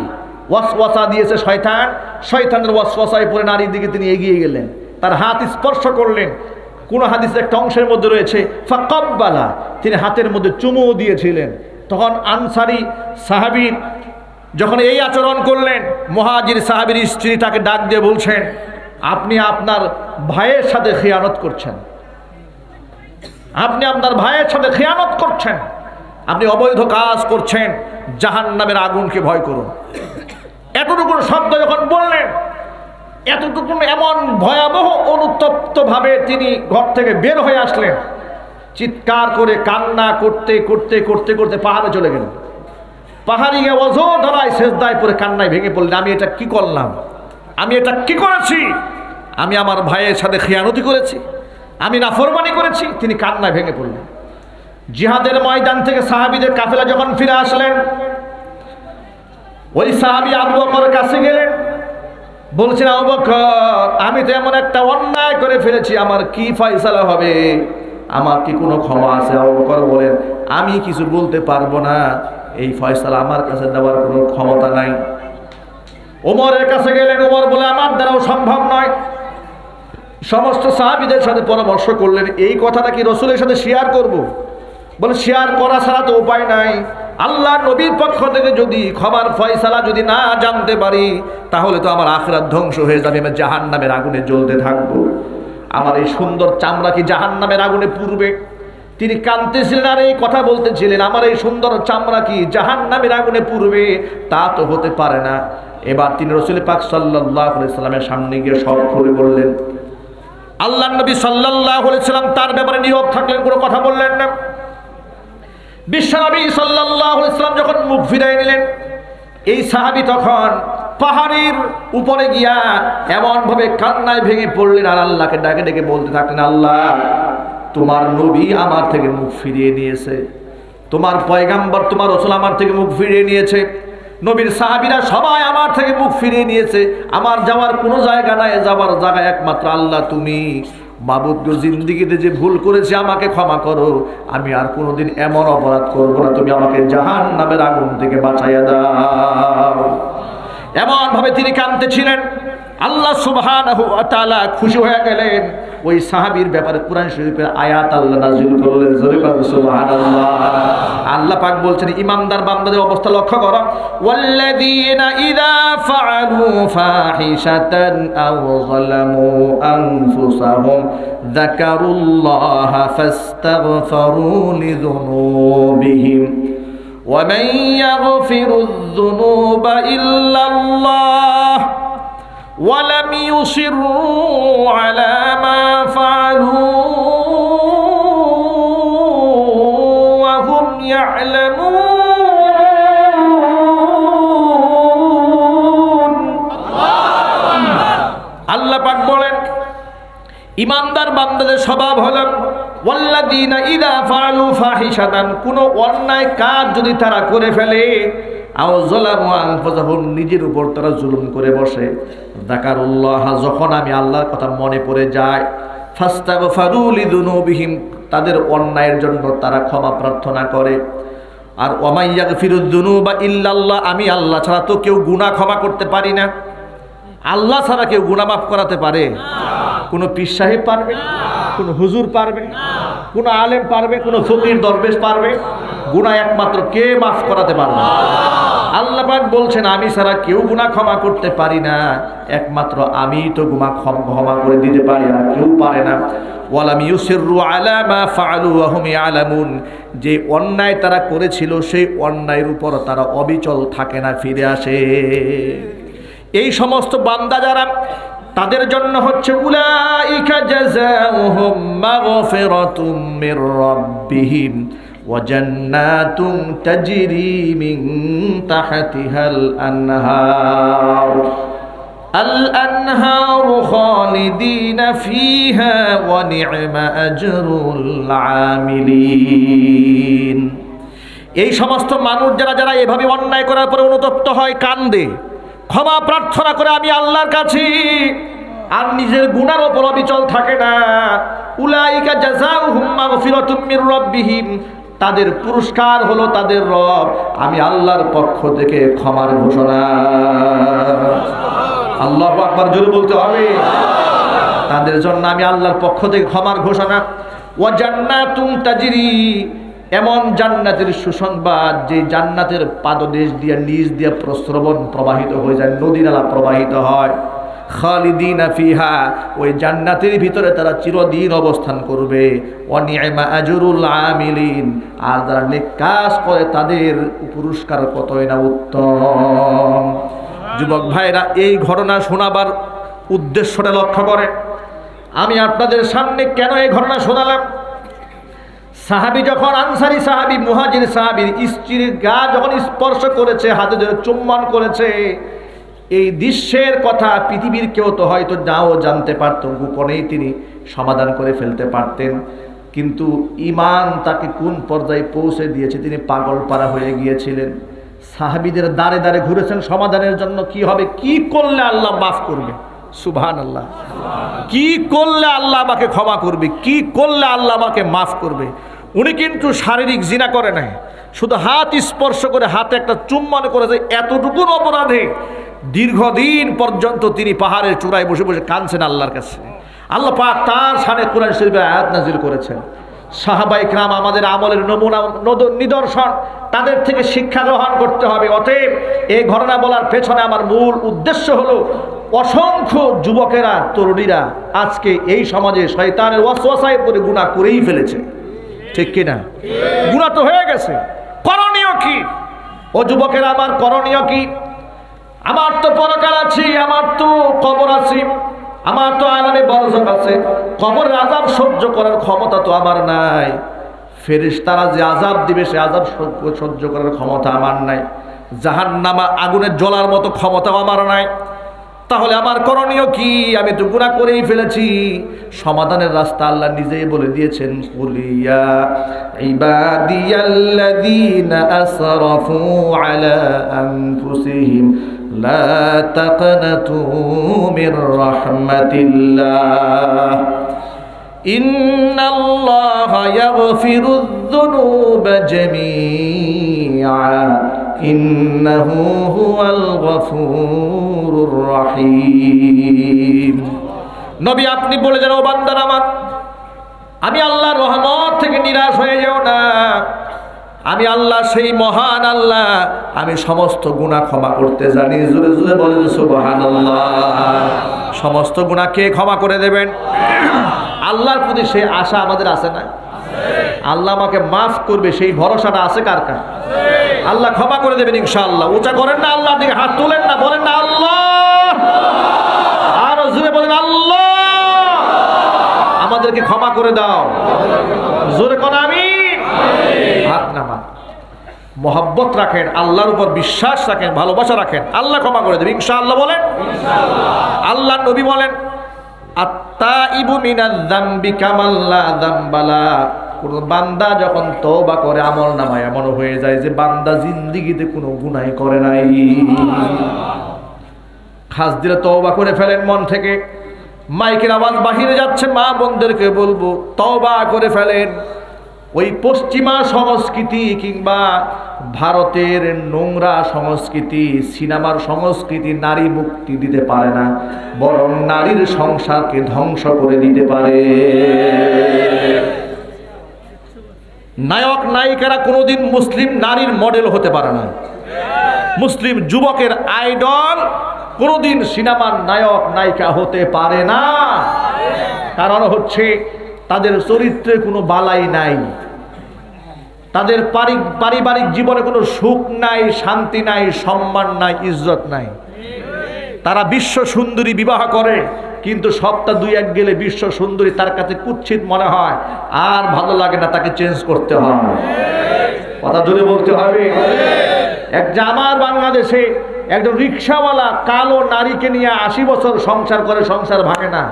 ওয়াসওয়াসা দিয়েছে শয়তান, শয়তানের ওয়াসওয়াসায় পড়ে নারীর দিকে তিনি এগিয়ে গেলেন, তার হাত স্পর্শ করলেন। কোন হাদিসের একটা অংশের মধ্যে রয়েছে ফাকাব্বালা, তিনি হাতের মধ্যে চুমু দিয়েছিলেন। তখন আনসারী সাহাবীর যখন এই আচরণ করলেন, মুহাজির সাহাবীর স্ত্রী তাকে ডাক দিয়ে বলছেন, আপনি আপনার ভাইয়ের সাথে খিয়ানত করছেন, আপনি আপনার ভাইয়ের সাথে খিয়ানত করছেন, আপনি অবৈধ কাজ করছেন, জাহান্নামের আগুনকে ভয় করুন। এতটুকু শব্দ যখন বললেন, এতটুকু এমন ভয়াবহ অনুতপ্ত ভাবে তিনি ঘর থেকে বের হয়ে আসলেন, চিৎকার করে কান্না করতে করতে করতে করতে পাহাড়ে চলে গেলেন। পাহাড়ি গিয়ে অজর ধরায় সেজদায় পরে কান্নায় ভেঙে পড়লেন, আমি এটা কি করলাম, আমি এটা কি করেছি, আমি আমার ভাইয়ের সাথে খিয়ানতি করেছি, আমি নাফরমানি করেছি। তিনি কান্নায় ভেঙে পড়লেন। জিহাদের ময়দান থেকে সাহাবীদের কাফেলা যখন ফিরে আসলেন, ওই সাহাবী আবু বকরের কাছে গেলেন, বলছেন, আবু বকর, আমি তো এমন একটা অন্যায় করে ফেলেছি, আমার কি ফয়সালা হবে, আমার কি কোনো ক্ষমা আছে? আবু বকর বলেন, আমি কিছু বলতে পারবো না, এই ফয়সালা আমার কাছে দেওয়ার কোনো ক্ষমতা নাই। ওমরের কাছে গেলেন, ওমর বলে, আমার দ্বারাও সম্ভব নয়। সমস্ত সাহাবীদের সাথে পরামর্শ করলেন, এই কথাটা কি রাসূলের সাথে শেয়ার করব? বলে, শেয়ার করা ছাড়া তো উপায় নাই। আল্লাহ নবীর পক্ষ থেকে যদি খবর ফয়সালা যদি না জানতে পারি, তাহলে তো আমার আখিরাত ধ্বংস হয়ে যাবে, আমি জাহান্নামের আগুনে জ্বলতে থাকবো। আমার এই সুন্দর চামড়া কি জাহান্নামের আগুনে পুড়বে? তিনি কাঁদতেছিলেন আর এই কথা বলতেছিলেন, আমার এই সুন্দর চামড়া কি জাহান্নামের আগুনে পুড়বে? তা তো হতে পারে না। এবার তিনি রাসূল পাক সাল্লাল্লাহু আলাইহি সাল্লামের সামনে গিয়ে সব খুলে বললেন। আল্লাহর নবী সাল্লাল্লাহু আলাইহি সাল্লাম তার ব্যাপারে নীরব থাকলেন, কোনো কথা বললেন না। বিশ্বনবী সাল্লাল্লাহু আলাইহি সাল্লাম যখন মুখ ফিরিয়ে নিলেন, এই সাহাবী তখন পাহাড়ের উপরে গিয়া এমন ভাবে কান্নায় ভেঙে পড়লেন আর আল্লাহকে ডাকে ডেকে বলতে থাকলেন, আল্লাহ, তোমার নবী আমার থেকে মুখ ফিরিয়ে নিয়েছে, তোমার পয়গাম্বর, তোমার রাসূল আমার থেকে মুখ ফিরিয়ে নিয়েছে, নবীর সাহাবীরা সবাই আমার থেকে মুখ ফিরিয়ে নিয়েছে, আমার যাওয়ার কোনো জায়গা নাই, যাওয়ার জায়গা একমাত্র আল্লাহ তুমি। মাবুদ গো, জিন্দেগিতে যে ভুল করেছি আমাকে ক্ষমা করো, আমি আর কোনোদিন এমন অপরাধ করবো না, তুমি আমাকে জাহান্নামের আগুন থেকে বাঁচাইয়া দাও। এমন ভাবে তিনি কাঁদতেছিলেন। আল্লাহ সুবহানাহু ওয়া তাআলা খুশি হয়ে গেলেন। ওই সাহাবীর ব্যাপারে কুরআন শরীফের আয়াত আল্লাহ নাযিল করলেন, জোরে বলুন সুবহানাল্লাহ। আল্লাহ পাক বলছেন, ইমানদার বান্দাদের অবস্থা লক্ষ্য করো, ওয়াল্লাযীনা ইযা ফাআলু ফাহিশাতান আও যালামু আনফুসাহুম যাকারুল্লাহা ফাস্তাগফিরু লিযুনুবিহিম ومن يغفر الذنوب إلا الله ولم يصروا على ما فعلوا وهم يعلمون আল্লাহ পাক বলেন ইমানদার বান্দাদের স্বভাব হলো ওয়াল্লাযীনা ইযা ফাআলু ফাহিশাতান, কোন অন্যায় কাজ যদি তারা করে ফেলে, আও যালামু আনফুসাহুম, নিজের উপর তারা জুলুম করে বসে, যাকারুল্লাহ, যখন আমি আল্লাহর কথা মনে পড়ে যায়, ফাস্তাগফারু লিযুনুবিহিম, তাদের অন্যায়ের জন্য তারা ক্ষমা প্রার্থনা করে। আর ওয়া ইয়াগফিরুয যুনুবা ইল্লাল্লাহ, আমি আল্লাহ ছাড়া তো কেউ গুনাহ ক্ষমা করতে পারি না। আল্লাহ ছাড়া কেউ গুনাহ মাফ করাতে পারে? কোনো পীর সাহেব পারবে? কোনো হুজুর পারবে? কোনো আলেম পারবে? কোনো ফকির দরবেশ পারবে? গুনাহ একমাত্র কে মাফ করাতে পারবে? আল্লাহ পাক বলছেন আমি ছাড়া কেউ গুনাহ ক্ষমা করতে পারি না, একমাত্র আমিই তো গুনাহ ক্ষমা করে দিতে পারি, আর কেউ পারে না। ওয়ালাম ইউসিররু আলা মা ফাআলু ওয়া হুম ইয়ালামুন, যে অন্যায় তারা করেছিল সেই অন্যায়ের উপর তারা অবিচল থাকে না, ফিরে আসে। এই সমস্ত বান্দা যারা, তাদের জন্য হচ্ছে উলাইকা জাযাউহুম মাগফিরাতুম মির রাব্বিহিম ওয়া জান্নাতুন তাজরি মিন তাহতিহাল আনহার খালিদিনা ফিহা ওয়া নি'মা আজরুল আমিলিন। এই সমস্ত মানুষ যারা এভাবে অন্যায় করার পরে অনুতপ্ত হয়, কান্দে, ক্ষমা প্রার্থনা করে আমি আল্লাহর কাছে, আর নিজের গুনার উপর অবিচল থাকে না, উলাইকা জাযাউহুম মাগফিরাতুম মির রাব্বিহিম, তাদের পুরস্কার হলো তাদের রব, আমি আল্লাহর পক্ষ থেকে ক্ষমার ঘোষণা। আল্লাহু আকবার, জোরে বলতে হবে। তাদের জন্য আমি আল্লাহর পক্ষ থেকে ক্ষমার ঘোষণা। ওয়া জান্নাতুন তাজরি, এমন জান্নাতের সুসংবাদ যে জান্নাতের পাদদেশ দিয়ে নিচ দিয়ে প্রস্রবণ প্রবাহিত হয়ে যায়, নদী নালা প্রবাহিত হয়। খালিদিনা ফিহা, ওই জান্নাতের ভিতরে তারা চিরদিন অবস্থান করবে। ওয়া নি'মা আজরুল আমিলিন, আর যারা নেক কাজ করে তাদের পুরস্কার কতই না উত্তম। যুবক ভাইরা, এই ঘটনা শোনাবার উদ্দেশ্যটা লক্ষ্য করে আমি আপনাদের সামনে কেন এই ঘটনা শোনালাম। সাহাবী যখন, আনসারী সাহাবী, মুহাজির সাহাবীর স্ত্রীর গা যখন স্পর্শ করেছে, হাতে ধরে চুম্বন করেছে, এই দৃশ্যের কথা পৃথিবীর কেউ তো হয়তো নাও জানতে পারত, গোপনেই তিনি সমাধান করে ফেলতে পারতেন, কিন্তু ঈমান তাকে কোন পর্যায়ে পৌঁছে দিয়েছে, তিনি পাগল পারা হয়ে গিয়েছিলেন। সাহাবীদের দাঁড়ে দাঁড়ে ঘুরেছেন সমাধানের জন্য, কি হবে, কি করলে আল্লাহ মাফ করবে। সুবহানাল্লাহ, কি করলে আল্লাহ আমাকে ক্ষমা করবে, কি করলে আল্লাহ আমাকে মাফ করবে। উনি কিন্তু শারীরিক জিনা করে নাই, শুধু হাত স্পর্শ করে, হাতে একটা চুম্বন করেছে, এতটুকুর অপরাধে দীর্ঘদিন পর্যন্ত তিনি পাহাড়ের চূড়ায় বসে বসে কাঁদছেন আল্লাহর কাছে। আল্লাহ পাক তার শানে কোরআন শরীফে আয়াত নাযিল করেছেন। সাহাবায়ে কেরাম আমাদের আমলের নমুনা, নিদর্শন, তাদের থেকে শিক্ষা গ্রহণ করতে হবে। অতএব এই ঘটনা বলার পেছনে আমার মূল উদ্দেশ্য হলো, অসংখ্য যুবকেরা, তরুণীরা আজকে এই সমাজে শয়তানের ওয়াসওয়াসায় পড়ে গুনাহ করেই ফেলেছে, ঠিক কিনা? গুনাহ তো হয়ে গেছে, করণীয় কি? ও যুবকেরা, আমার করণীয় কি? আমার তো পরকাল আছে, আমার তো কবর আছে, আমার তো আলামে বরজখ আছে, কবরের আযাব সহ্য করার ক্ষমতা তো আমার নাই। ফেরেশতারা যে আযাব দিবে সে আযাব সহ্য করার ক্ষমতা আমার নাই। জাহান্নামে আগুনে জ্বলার মতো ক্ষমতাও আমার নাই। তাহলে আমার করণীয় কি? আমি তো গুনাহ করেই ফেলেছি। সমাধানের রাস্তা আল্লাহ নিজেই বলে দিয়েছেন, কুলিয়া ইবাদিয়াল্লাযীনা আসরাফু আলা আনফুসিহিম লা তাকনাতু মির রাহমাতিল্লাহ ইন্নাল্লাহা ইয়াগফিরুয যুনুবা জামিআ ইন্নাহু হুয়াল গফুরুর রহিম। নবী আপনি বলে দেন, ও বান্দারা আমার, আমি আল্লাহর রহমত থেকে নিরাশ হয়ে যাও না। আমি আল্লাহ, সেই মহান আল্লাহ, আমি সমস্ত গুনাহ ক্ষমা করতে জানি। জোরে জোরে বলেন সুবহানাল্লাহ। সমস্ত গুনাহ কে ক্ষমা করে দেবেন? আল্লাহর প্রতি সেই আশা আমাদের আছে না? আল্লাহ আমাকে মাফ করবে, সেই ভরসাটা আছে কার কার? আল্লাহ ক্ষমা করে দেবেন ইনশাআল্লাহ। উঁচা করেন না, আল্লাহর দিকে হাত তোলেন না, বলেন না আল্লাহ, আরো জোরে বলেন আল্লাহ আমাদেরকে ক্ষমা করে দাও। জোরে কোন আমিন। হাত নামান, মোহাব্বত রাখেন, আল্লাহর উপর বিশ্বাস রাখেন, ভালোবাসা রাখেন, আল্লাহ ক্ষমা করে দেবে ইনশাআল্লাহ। বলেন আল্লাহ নবী বলেন আত্তাইবু মিনাজ যামবি কামাল লা যামবালা। কোন বান্দা যখন তওবা করে আমলনামায় এমন হয়ে যায় যে বান্দা জিন্দেগিতে কোনো গুনাহ করে নাই। খাস দিলে তওবা করে ফেলেন মন থেকে। মাইকের আওয়াজ বাহিরে যাচ্ছে, মা বোনদেরকে বলবো তওবা করে ফেলেন। ওই পশ্চিমা সংস্কৃতি কিংবা ভারতের নোংরা সংস্কৃতি, সিনেমার সংস্কৃতি নারী মুক্তি দিতে পারে না, বরং নারীর সংসারকে ধ্বংস করে দিতে পারে। নায়ক নায়িকারা কোনোদিন মুসলিম নারীর মডেল হতে পারে না। মুসলিম যুবকের আইডল কোনোদিন সিনেমার নায়ক নায়িকা হতে পারে না। কারণ হচ্ছে তাদের চরিত্রে কোনো বালাই নাই, তাদের পারিবারিক জীবনে কোনো সুখ নাই, শান্তি নাই, সম্মান নাই, ইজ্জত নাই। তারা বিশ্ব সুন্দরী বিবাহ করে, কিন্তু সপ্তাহ দুই এক গেলে বিশ্ব সুন্দরী তার কাছে কুৎসিত মনে হয়, আর ভালো লাগে না, তাকে চেঞ্জ করতে হয়। কথা জোরে বলতে হবে। আমার বাংলাদেশে একজন রিক্সাওয়ালা কালো নারীকে নিয়ে 80 বছর সংসার করে, সংসার ভাঙে না,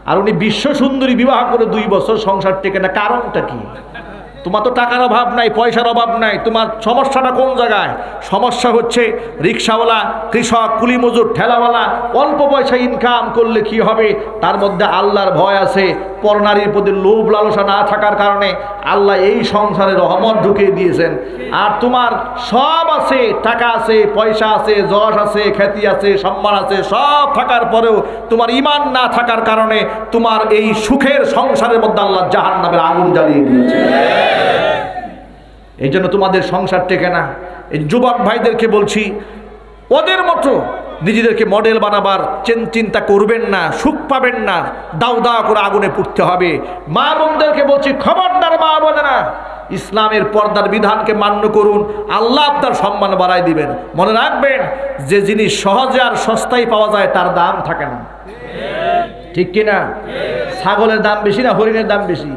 আর উনি বিশ্ব সুন্দরী বিবাহ করে 2 বছর সংসার টেকে না। কারণটা কি? তোমার তো টাকার অভাব নাই, পয়সার অভাব নাই, তোমার সমস্যাটা কোন জায়গায়? সমস্যা হচ্ছে রিক্সাওয়ালা, কৃষক, কুলি মজুর, ঠেলাওয়ালা অল্প পয়সা ইনকাম করলে কি হবে? তার মধ্যে আল্লাহর ভয় আছে, পরনারীর প্রতি লোভ লালসা না থাকার কারণে আল্লাহ এই সংসারে রহমত ঢুকিয়ে দিয়েছেন। আর তোমার সব আছে, টাকা আছে, পয়সা আছে, যশ আছে, খ্যাতি আছে, সম্মান আছে, সব থাকার পরেও তোমার ঈমান না থাকার কারণে তোমার এই সুখের সংসারের মধ্যে আল্লাহ জাহান্নামের আগুন জ্বালিয়ে দিয়েছে। এই জন্য তোমাদের সংসার টেকে না। এই যুবক ভাইদেরকে বলছি, ওদের মতো নিজেদেরকে মডেল বানাবার চিন্তা করবেন না, সুখ পাবেন না, দাও দাও করে আগুনে পুড়তে হবে। মা বোনদেরকে বলছি, খবরদার মা বোনেরা, ইসলামের পর্দার বিধানকে মান্য করুন, আল্লাহ আপনার সম্মান বাড়ায় দিবেন। মনে রাখবেন, যে জিনিস সহজে আর সস্তায় পাওয়া যায় তার দাম থাকে না, ঠিক কিনা? ছাগলের দাম বেশি না হরিণের দাম বেশি?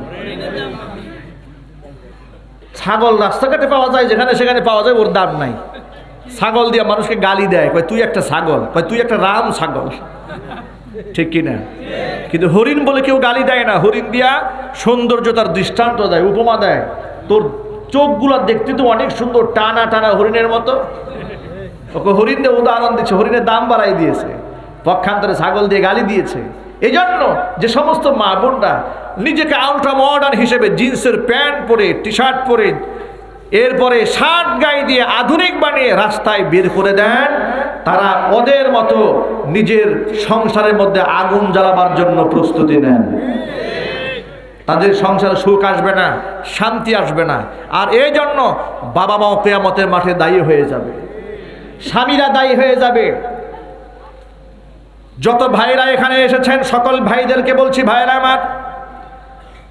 ছাগল রাস্তাঘাটে পাওয়া যায়, যেখানে সেখানে পাওয়া যায়, ওর দাম নাই। ছাগল দিয়ে মানুষকে গালি দেয়, কয় তুই একটা ছাগল, কয় তুই একটা রাম ছাগল, ঠিক কিনা? কিন্তু হরিণ বলে কেউ গালি দেয় না। হরিণ দিয়া সৌন্দর্যতার দৃষ্টান্ত দেয়, উপমা দেয়। তোর চোখগুলো দেখতে তো অনেক সুন্দর, টানা টানা হরিণের মতো। ওকে হরিণ দিয়ে উদাহরণ দিচ্ছে, হরিণের দাম বাড়াই দিয়েছে, পক্ষান্তরে ছাগল দিয়ে গালি দিয়েছে। এই জন্য যে সমস্ত মা বোনরা নিজেকে আultra মডার্ন হিসেবে জিন্সের প্যান্ট পরে, টি শার্ট পরে, এরপরে শার্ট গায়ে দিয়ে আধুনিক বানিয়ে রাস্তায় বের করে দেন, তারা ওদের মতো নিজের সংসারের মধ্যে আগুন জ্বালাবার জন্য প্রস্তুতি নেন। তাদের সংসারে সুখ আসবে না, শান্তি আসবে না। আর এই জন্য বাবা মাও কিয়ামতের মাঠে দায়ী হয়ে যাবে, স্বামীরা দায়ী হয়ে যাবে। যত ভাইরা এখানে এসেছেন সকল ভাইদেরকে বলছি, ভাইরা আমার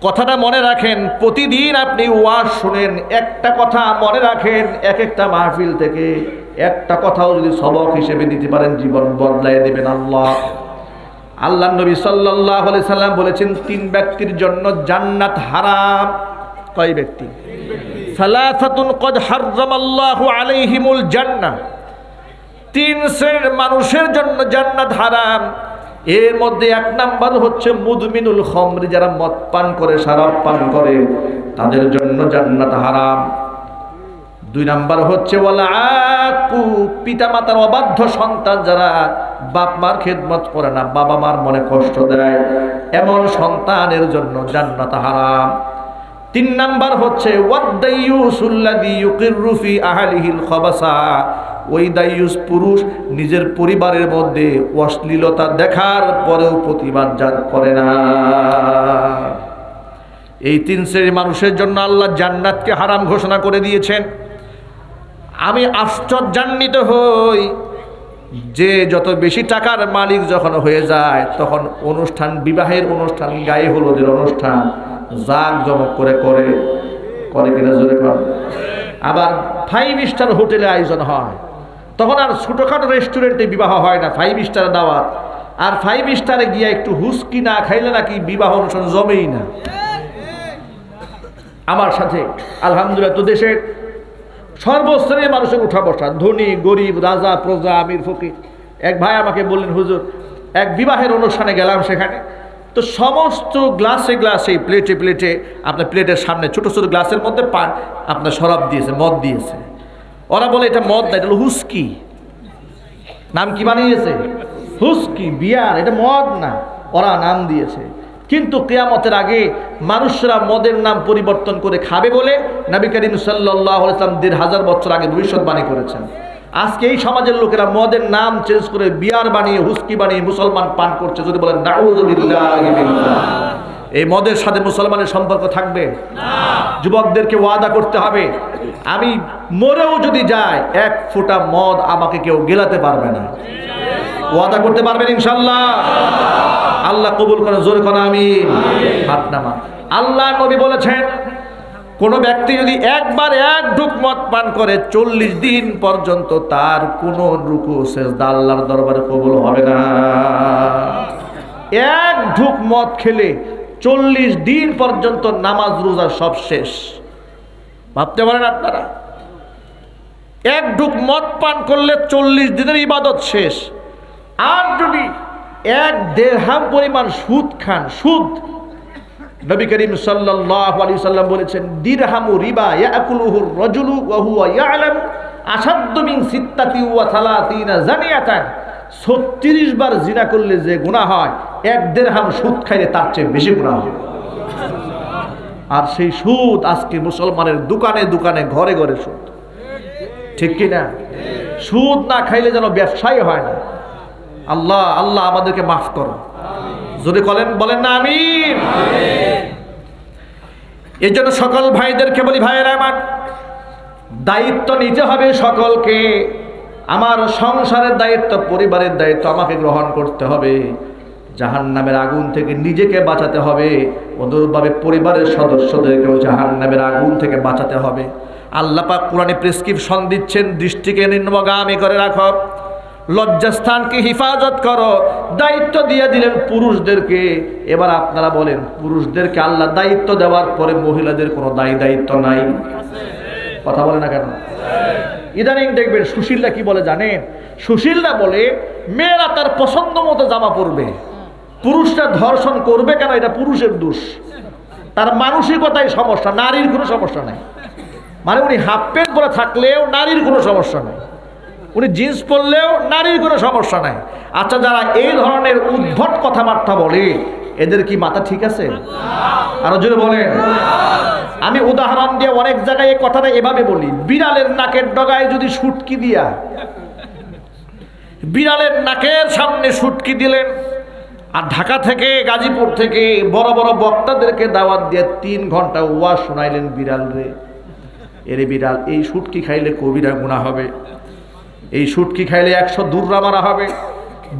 কথাটা মনে রাখেন। প্রতিদিন আপনি ওয়াজ শুনেন, একটা কথা মনে রাখেন, এক একটা মাহফিল থেকে একটা কথাও যদি সবক হিসেবে দিতে পারেন, জীবন বদলায় দেবেন আল্লাহ। আল্লাহ নবী সাল্লাল্লাহু আলাইহি সাল্লাম বলেছেন, 3 ব্যক্তির জন্য জান্নাত হারাম। কয় ব্যক্তি? সালাসাতুন কদ হাররামাল্লাহু আলাইহিমুল জান্নাহ। 3 শ্রেণীর মানুষের জন্য জান্নাত হারাম। এর মধ্যে 1 নাম্বার হচ্ছে মুদমিনুল খামরি, যারা মদ পান করে, শরাব পান করে, তাদের জন্য জান্নাত হারাম। 2 নাম্বার হচ্ছে ওয়ালা আকু, পিতামাতার অবাধ্য সন্তান, যারা বাপ মার খেদমত করে না, বাবা মার মনে কষ্ট দেয়, এমন সন্তানের জন্য জান্নাত হারাম। 3 নাম্বার হচ্ছে ওয়াদাইয়ুসুল্লাযী ইউকিররু ফি আহলিহিল খাবাসা, ওই দায়ুস পুরুষ নিজের পরিবারের মধ্যে অশ্লীলতা দেখার পরেও প্রতিবাদ যার করে না। এই 3 শ্রেণীর মানুষের জন্য আল্লাহ জান্নাতকে হারাম ঘোষণা করে দিয়েছেন। আমি আশ্চর্যান্বিত হই যে যত বেশি টাকার মালিক যখন হয়ে যায়, তখন অনুষ্ঠান, বিবাহের অনুষ্ঠান, গায়ে হলুদের অনুষ্ঠান জাঁকজমক করে করে কিনা জোরে কর। আবার 5 স্টার হোটেলে আয়োজন হয়, তখন আর ছোটোখাটো রেস্টুরেন্টে বিবাহ হয় না, 5 স্টার দাওয়াত। আর 5 স্টারে গিয়ে একটু হুস্কি না খাইলে নাকি বিবাহ অনুষ্ঠান জমেই না। আমার সাথে আলহামদুলিল্লাহ তো দেশের সর্বশ্রেণীর মানুষের উঠা বসা, ধনী গরিব, রাজা প্রজা, আমির ফকির। এক ভাই আমাকে বললেন, হুজুর এক বিবাহের অনুষ্ঠানে গেলাম, সেখানে তো সমস্ত গ্লাসে গ্লাসে প্লেটে প্লেটে আপনার প্লেটের সামনে ছোট ছোট গ্লাসের মধ্যে আপনার শরাব দিয়েছে, মদ দিয়েছে। ওরা বলে এটা মদ না, এটা হলো হুস্কি। নাম কি বানিয়েছে? হুস্কি, বিয়ার, এটা মদ না, ওরা নাম দিয়েছে। কিন্তু কিয়ামতের আগে মানুষরা মদের নাম পরিবর্তন করে খাবে বলে নবী করিম সাল্লাল্লাহু আলাইহি ওয়াসাল্লাম ১৫০০ বছর আগে ভবিষ্যৎবাণী করেছেন। আজকে এই সমাজের লোকেরা মদের নাম চেঞ্জ করে বিয়ার বানিয়ে, হুস্কি বানিয়ে মুসলমান পান করছে। যদি বলেন নাউযুবিল্লাহি মিনাল্লাহ, এই মদের সাথে মুসলমানের সম্পর্ক থাকবে না। যুবকদেরকে ওয়াদা করতে হবে, আমি মরেও যদি যাই 1 ফোঁটা মদ আমাকে কেউ গেলাতে পারবে না। ওয়াদা করতে পারবেন ইনশাআল্লাহ? আল্লাহ কবুল করে, জোরে কোন আমিন। হাত নামা। আল্লাহ নবী বলেছেন, কোন ব্যক্তি যদি একবার 1 ঢুক মদ পান করে 40 দিন পর্যন্ত তার কোন রুকু সিজদা আল্লাহর দরবারে কবুল হবে না। 1 ঢুক মদ খেলে 40 দিন পর্যন্ত নামাজ রোজা সব শেষ। ভাবতে পারেন আপনারা, 1 ঢুক মদ পান করলে 40 দিনের ইবাদত শেষ। আর যদি 1 দিরহাম পরিমাণ সুদ খান, সুদ, নবী করিম সাল্লাল্লাহু আলাইহি সাল্লাম বলেছেন, দিরহামু রিবা ইয়াকুলুহুর রাজুলু ওয়া হুয়া ইয়ালাম আশাদ্দু মিন 36 জানিয়াতান। 36 বার জিনা করলে যে গুনাহ হয়, 1 দিরহাম সুদ খাইলে তার চেয়ে বেশি গুনাহ হয়। আর সেই সুদ আজকে মুসলমানের দোকানে দোকানে, ঘরে ঘরে সুদ, ঠিক কি না? সুদ না খাইলে যেন ব্যবসায় হয় না। আল্লাহ আল্লাহ আমাদেরকে মাফ করো, যদি বলেন না আমিন। এই জন্য সকল ভাইদেরকে বলি, ভাইয়েরা আমার, দায়িত্ব নিতে হবে সকলকে। আমার সংসারের দায়িত্ব, পরিবারের দায়িত্ব আমাকে গ্রহণ করতে হবে। জাহান্নামের আগুন থেকে নিজেকে বাঁচাতে হবে, অনুরূপভাবে পরিবারের সদস্যদেরকেও জাহান্নামের আগুন থেকে বাঁচাতে হবে। আল্লাহ পাক কোরআনে প্রেসক্রিপশন দিচ্ছেন, দৃষ্টিকে নিম্নগামী করে রাখো, লজ্জাস্থানকে হিফাজত করো। দায়িত্ব দিয়ে দিলেন পুরুষদেরকে। এবার আপনারা বলেন, পুরুষদেরকে আল্লাহ দায়িত্ব দেওয়ার পরে মহিলাদের কোনো দায়িত্ব নাই? কথা বলে না কেন? ইদানিং দেখবেন সুশীলরা কি বলে জানেন? সুশীলরা বলে মেয়েরা তার পছন্দ মতো জামা পরবে, পুরুষরা ধর্ষণ করবে কেন, এটা পুরুষের দোষ। তার মানসিকতায় সমস্যা, নারীর কোনো সমস্যা নাই। মানে উনি হাফ প্যান্ট পরে থাকলেও নারীর কোনো সমস্যা নাই, উনি জিন্স পরলেও নারীর কোনো সমস্যা নাই। আচ্ছা, যারা এই ধরনের উদ্ভট কথাবার্তা বলে, এদের কি মাথা ঠিক আছে? আরো জোরে বলেন। আমি উদাহরণ দিয়ে অনেক জায়গায় এই কথাটা এভাবে বলি, বিড়ালের নাকের ডগায় যদি সুটকি দিয়া, বিড়ালের নাকের সামনে সুটকি দিলেন, আর ঢাকা থেকে, গাজীপুর থেকে বড় বড় বক্তাদেরকে দাওয়াত দিয়ে 3 ঘন্টা ওয়াজ শোনাইলেন বিড়াল রে, এরে বিড়াল, এই সুটকি খাইলে কবিরা গুনাহ হবে, এই সুটকি খাইলে 100 দুর্রা মারা হবে।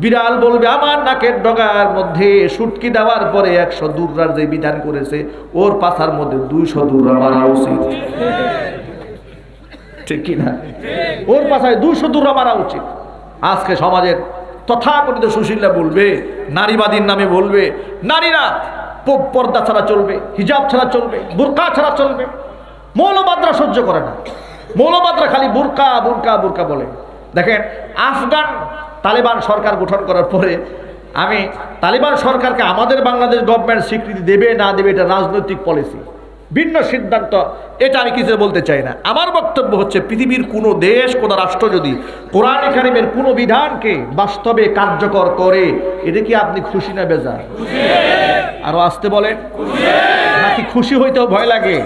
বিড়াল বলবে, আমার নাকের ডগার মধ্যে সুটকি দেওয়ার পরে 100 দুর্রার যে বিধান করেছে, ওর পাছার মধ্যে 200 দুর্রা মারা উচিত, ঠিক কিনা? ওর পাছায় 200 দুর্রা মারা উচিত। আজকে সমাজের তথাকথিত সুশীলরা বলবে, নারীবাদীর নামে বলবে, নারীরা পর্দা ছাড়া চলবে, হিজাব ছাড়া চলবে, বুরকা ছাড়া চলবে। মৌলবাদরা সহ্য করে না, মৌলবাদরা খালি বুরকা বুরকা বুরকা বলে। দেখেন, আফগান তালেবান সরকার গঠন করার পরে, আমি তালেবান সরকারকে আমাদের বাংলাদেশ গভর্নমেন্ট স্বীকৃতি দেবে না দেবে এটা রাজনৈতিক পলিসি, ভিন্ন সিদ্ধান্ত, এটা আমি কিছু বলতে চাই না। আমার বক্তব্য হচ্ছে, পৃথিবীর কোনো দেশ, কোনো রাষ্ট্র যদি কোরআন কারিমের কোনো বিধানকে বাস্তবে কার্যকর করে, এটা কি আপনি খুশি না বেজার? আরো আসতে বলেন, নাকি খুশি হইতেও ভয় লাগে?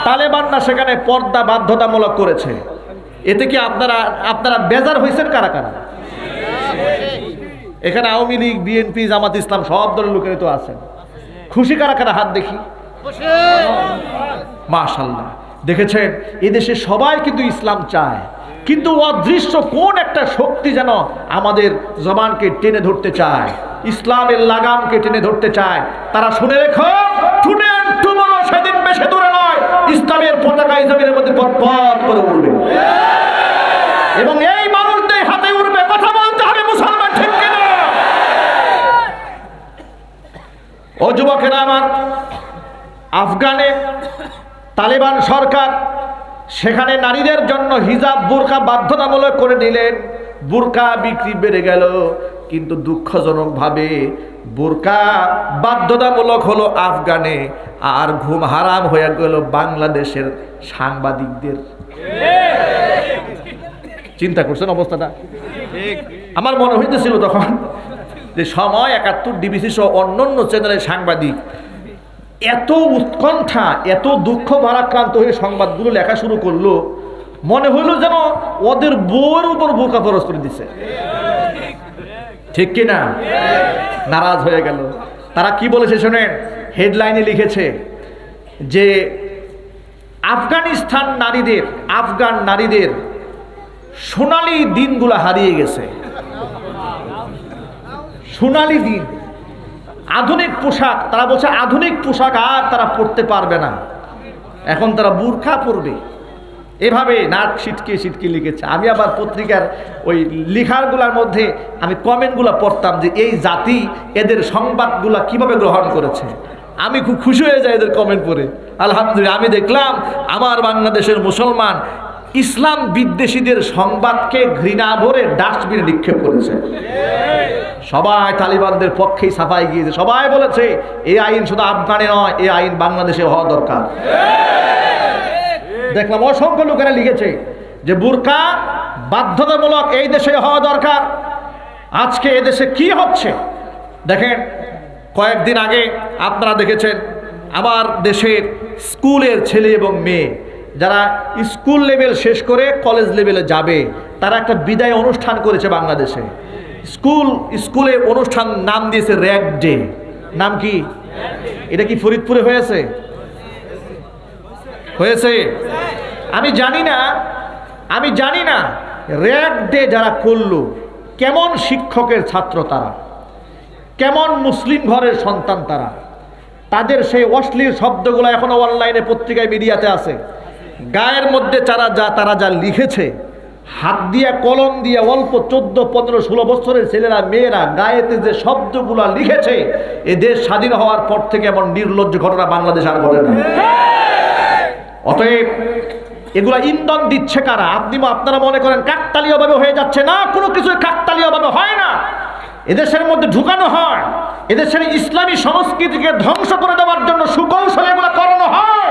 তালেবান না সেখানে পর্দা বাধ্যতামূলক করেছে, এতে কি আপনারা বেজার হয়েছেন কারা কারা? এখানে আওয়ামী লীগ, বিএনপি, জামাত ইসলাম সব দলের লোকেরা তো আছেন। খুশি কারা কারা? হাত দেখি। মাশাআল্লাহ। দেখেছেন, এদেশে সবাই কিন্তু ইসলাম চায়, কিন্তু অদৃশ্য কোন একটা শক্তি যেন আমাদের জবানকে টেনে ধরতে চায়, ইসলামের লাগামকে টেনে ধরতে চায়। তারা শুনে রেখো, সেদিন বেশি দূরে নয়, ইসলামের পতাকা গোটাই জমিনের মধ্যে পট করে উঠবে এবং এই মানুষদের হাতে উঠবে। কথা বলতে হবে মুসলমান, ঠিক কিনা? ও যুবকেরা আমার, আফগানে তালিবান সরকার সেখানে নারীদের জন্য হিজাব বোরকা বাধ্যতামূলক করে দিলেন। বোরকা বিক্রি বেড়ে গেল, কিন্তু দুঃখজনকভাবে বোরকা বাধ্যতামূলক হলো আফগানে, আর ঘুম হারাম হয়ে গেল বাংলাদেশের সাংবাদিকদের। চিন্তা করছেন অবস্থাটা? আমার মনে হইতেছিল তখন যে সময় 71 ডিবিসি সহ অন্যান্য চ্যানেলের সাংবাদিক এত উৎকণ্ঠা, এত দুঃখ ভারাক্রান্ত হয়ে সংবাদগুলো লেখা শুরু করলো, মনে হইলো যেন ওদের বউয়ের উপর বোরকা ফরজ করে দিচ্ছে। ঠিক কিনা? নারাজ হয়ে গেল। তারা কি বলেছে শোনেন, হেডলাইনে লিখেছে যে আফগান নারীদের সোনালী দিনগুলো হারিয়ে গেছে। সোনালী দিন, আধুনিক পোশাক, তারা বলছে আধুনিক পোশাক আর তারা পরতে পারবে না, এখন তারা বোরকা পরবে। এভাবে নাক সিটকে লিখেছে। আমি আবার পত্রিকার ওই লেখারগুলোর মধ্যে আমি কমেন্টগুলো পড়তাম যে এই জাতি এদের সংবাদগুলো কিভাবে গ্রহণ করেছে। আমি খুব খুশি হয়ে যাই এদের কমেন্ট পড়ে। আলহামদুলিল্লাহ, আমি দেখলাম আমার বাংলাদেশের মুসলমান ইসলাম বিদ্বেষীদের সংবাদকে ঘৃণা ভরে ডাস্টবিনে নিক্ষেপ করেছে। সবাই তালিবানদের পক্ষেই সাফাই গিয়েছে, সবাই বলেছে এই আইন শুধু আফগানে নয়, এই আইন বাংলাদেশে হওয়া দরকার। দেখলাম অসংখ্য লোকেরা লিখেছে যে বোরকা বাধ্যতামূলক এই দেশে হওয়া দরকার। আজকে এদেশে কি হচ্ছে দেখেন, কয়েকদিন আগে আপনারা দেখেছেন আমার দেশের স্কুলের ছেলে এবং মেয়ে যারা স্কুল লেভেল শেষ করে কলেজ লেভেলে যাবে, তারা একটা বিদায় অনুষ্ঠান করেছে বাংলাদেশে। স্কুলে অনুষ্ঠান নাম দিয়েছে র্যাগ ডে। নাম কি? এটা কি ফরিদপুরে হয়েছে? আমি জানি না র্যাগ ডে যারা করলো কেমন শিক্ষকের ছাত্র, তারা কেমন মুসলিম ঘরের সন্তান, তাদের সেই অশ্লীল শব্দগুলো এখনো অনলাইনে পত্রিকায় মিডিয়াতে আছে। গায়ের মধ্যে তারা যা লিখেছে, হাত দিয়া কলম দিয়ে অল্প 14, 15, 16 বছরের ছেলেরা মেয়েরা গায়েতে যে শব্দগুলো লিখেছে, এ দেশ স্বাধীন হওয়ার পর থেকে এমন নির্লজ্জ ঘটনা বাংলাদেশ আর ঘটে না। অতএব এগুলা ইন্ধন দিচ্ছে কারা? আপনারা মনে করেন কাকতালীয়ভাবে হয়ে যাচ্ছে না, কোনো কিছু কাকতালীয়ভাবে হয় না। এদেশের মধ্যে ঢুকানো হয়, এদেশের ইসলামী সংস্কৃতিকে ধ্বংস করে দেওয়ার জন্য সুকৌশলে এগুলো করানো হয়।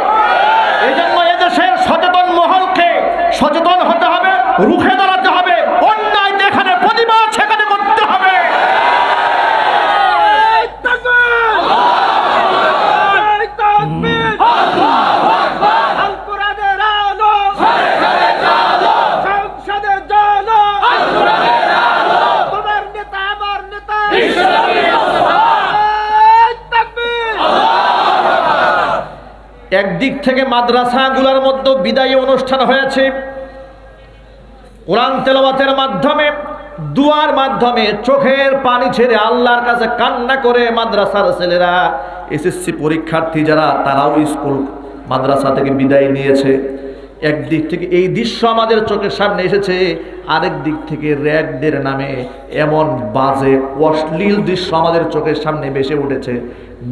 এই জন্য এদেশের সচেতন মহলকে সচেতন হতে হবে, রুখে দাঁড়াতে হবে, অন্যায় যেখানে প্রতিবাদ সেখানে করতে হবে। একদিক থেকে মাদ্রাসাগুলোর মধ্যে বিদায়ী অনুষ্ঠান হয়েছে, কোরআন তেলাওয়াতের মাধ্যমে, দুয়ার মাধ্যমে, চোখের পানি ছেড়ে আল্লাহর কাছে কান্না করে মাদ্রাসার ছেলেরা, এসএসসি পরীক্ষার্থী যারা, তারাও স্কুল মাদ্রাসা থেকে বিদায় নিয়েছে। একদিক থেকে এই দৃশ্য আমাদের চোখের সামনে এসেছে, আরেক দিক থেকে র্যাগ ডের নামে এমন বাজে অশ্লীল দৃশ্য আমাদের চোখের সামনে ভেসে উঠেছে।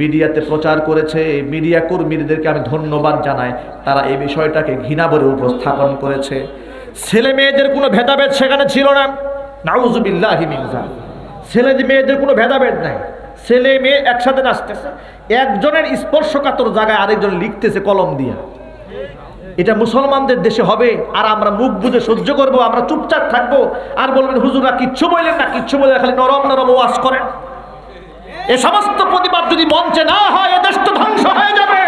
মিডিয়াতে প্রচার করেছে, মিডিয়া কর্মীদেরকে আমি ধন্যবাদ জানাই, তারা এই বিষয়টাকে ঘৃণা ভরে উপস্থাপন করেছে। ছেলে মেয়েদের কোনো ভেদাভেদ সেখানে ছিল না, নাউযুবিল্লাহি মিন যালিক। ছেলে মেয়েদের কোনো ভেদাভেদ নাই, ছেলে মেয়ে একসাথে নাচতেছে, একজনের স্পর্শকাতর জায়গায় আরেকজন লিখতেছে কলম দিয়া। এটা মুসলমানদের দেশে হবে আর আমরা মুখ বুঝে সহ্য করব? আমরা চুপচাপ থাকবো আর বলবেন হুজুররা কিচ্ছু বললেন না, কিচ্ছু বলে খালি নরম নরম ওয়াজ করেন? এ সমস্ত প্রতিবাদ যদি মঞ্চে না হয়, এ দেশ তো ধ্বংস হয়ে যাবে।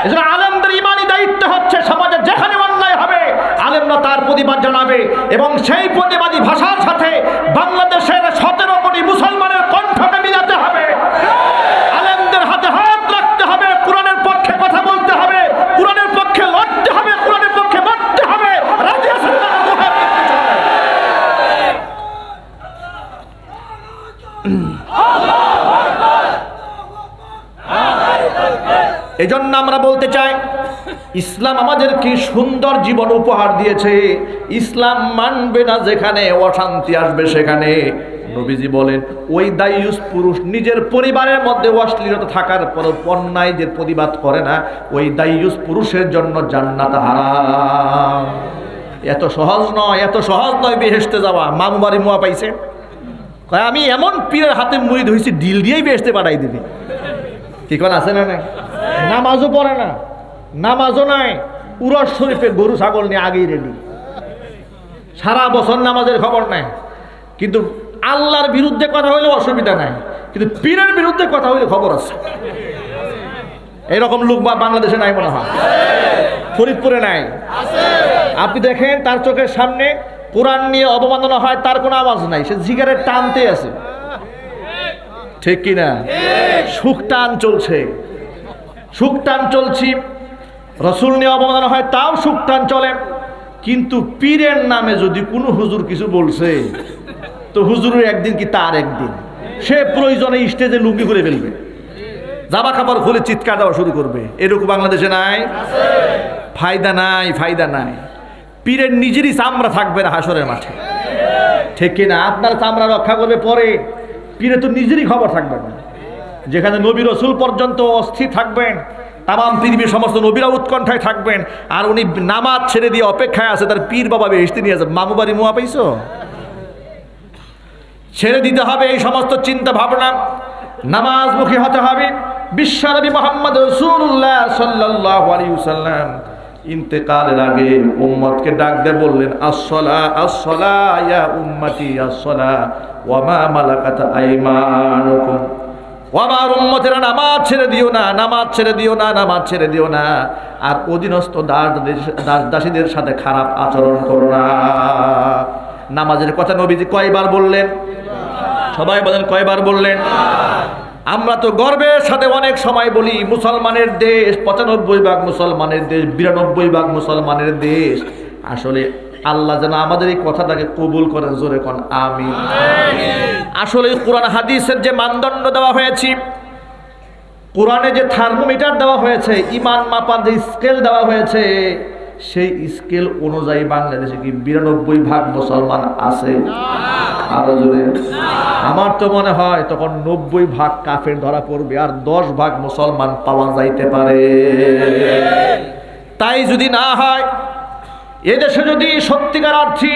এজন্য আলেমদের ইমানি দায়িত্ব হচ্ছে সমাজে যেখানে অন্যায় হবে আলেমরা তার প্রতিবাদ জানাবে, এবং সেই প্রতিবাদী ভাষার সাথে বাংলাদেশের 17 কোটি মুসলমানের কণ্ঠকে মিলাতে হবে। আলেমদের হাতে হাত রাখতে হবে, কোরআনের পক্ষে কথা বলতে হবে, কোরআনের পক্ষে লড়তে হবে, কোরআনের পক্ষে মরতে হবে। রাজি আছেন না? এই জন্য আমরা বলতে চাই, ইসলাম আমাদেরকে সুন্দর জীবন উপহার দিয়েছে। ইসলাম মানবে না যেখানে অশান্তি আসবে সেখানে। নবীজি বলেন ওই দায়ুস পুরুষ নিজের পরিবারের মধ্যে অশ্লীলতা থাকার পরও অন্যায় যে প্রতিবাদ করে না, ওই দায়ুস পুরুষের জন্য জান্নাত হারাম। এত সহজ নয়, এত সহজ নয় বেহেশতে যাওয়া। মামু বাড়ি মুয়া পাইছে, আমি এমন পীরের হাতে মুড়িদ হয়েছি ডিল দিয়েই বেহেশতে পাঠাই দিবি। ঠিক আছে না? নাই নামাজও পড়ে না, নামাজও নাই, উরস শরীফে গরু ছাগল নিয়ে আগেই রেডি, সারা বছর নামাজের খবর নাই। কিন্তু আল্লাহর বিরুদ্ধে কথা হইলে অসুবিধা নাই, কিন্তু পীরের বিরুদ্ধে কথা হইলে খবর আছে। এরকম লোক বাংলাদেশে নাই মনে হয়, ফরিদপুরে নাই। আপনি দেখেন তার চোখের সামনে কোরআন নিয়ে অবমাননা হয়, তার কোনো আওয়াজ নাই, সে জিগারের টানতে আছে। ঠিক কিনা? সুখ টান চলছে, সুখ টান চলছি। রসুল নিয়ে অবমাননা হয়, তাও সুখ টান চলে। কিন্তু পীরের নামে যদি কোনো হুজুর কিছু বলছে, তো হুজুরের একদিন কি তার একদিন, সে প্রয়োজনে স্টেজে লুঙ্গি করে ফেলবে, জামা কাপড় খুলে চিৎকার দেওয়া শুরু করবে। এরকম বাংলাদেশে নাই? ফায়দা নাই, ফায়দা নাই। পীরের নিজেরই চামড়া থাকবে না হাসরের মাঠে। ঠিক কিনা? আপনার চামড়া রক্ষা করবে পরে, পীরে তো নিজেরই খবর থাকবে না। যেখানে নবী রসুল পর্যন্ত অস্থির থাকবেন, তামাম পৃথিবীর সমস্ত নবীরা উৎকণ্ঠায় থাকবেন, আর উনি নামাজ ছেড়ে দিয়ে অপেক্ষায় আছে তার পীর বাবা বেহেশতে নিয়ে যাবে। মামু বাড়ি মুয়া পাইছো? ছেড়ে দিতে হবে এই সমস্ত চিন্তা ভাবনা, নামাজমুখী হতে হবে। বিশ্বনবী মুহাম্মদ রাসূলুল্লাহ সাল্লাল্লাহু আলাইহি ওয়াসাল্লাম ইন্তেকালের আগে উম্মতকে ডাক দিয়ে বললেন, আসসালা আসসালা ইয়া উম্মতি আসসালা ওয়া মা মালাকাত আইমানুকুম। ও আমার উম্মতেরা, নামাজ ছেড়ে দিও না, নামাজ ছেড়ে দিও না, নামাজ ছেড়ে দিও না। আর অধীনস্থ দাসীদের সাথে খারাপ আচরণ করো না। নামাজের কথা নবীজি কয়বার বললেন? সবাই বলেন কয়বার বললেন? আমরা তো গর্বের সাথে অনেক সময় বলি মুসলমানের দেশ, 95% মুসলমানের দেশ, 92% মুসলমানের দেশ। আসলে আল্লাহ যেন আমাদের এই কথাটাকে কবুল করেন, জোরে কোন আমিন। আসলে কোরআন হাদিসের যে মানদণ্ড দেওয়া হয়েছে, কোরআনে যে থার্মোমিটার দেওয়া হয়েছে, ইমান মাপার যে স্কেল দেওয়া হয়েছে, সেই স্কেল অনুযায়ী বাংলাদেশে কি 92% মুসলমান আছে? আরো জোরে। আমার তো মনে হয় তখন 90% কাফের ধরা পড়বে, আর 10% মুসলমান পাওয়া যাইতে পারে। তাই যদি না হয়, এদেশে যদি সত্যিকার অর্থে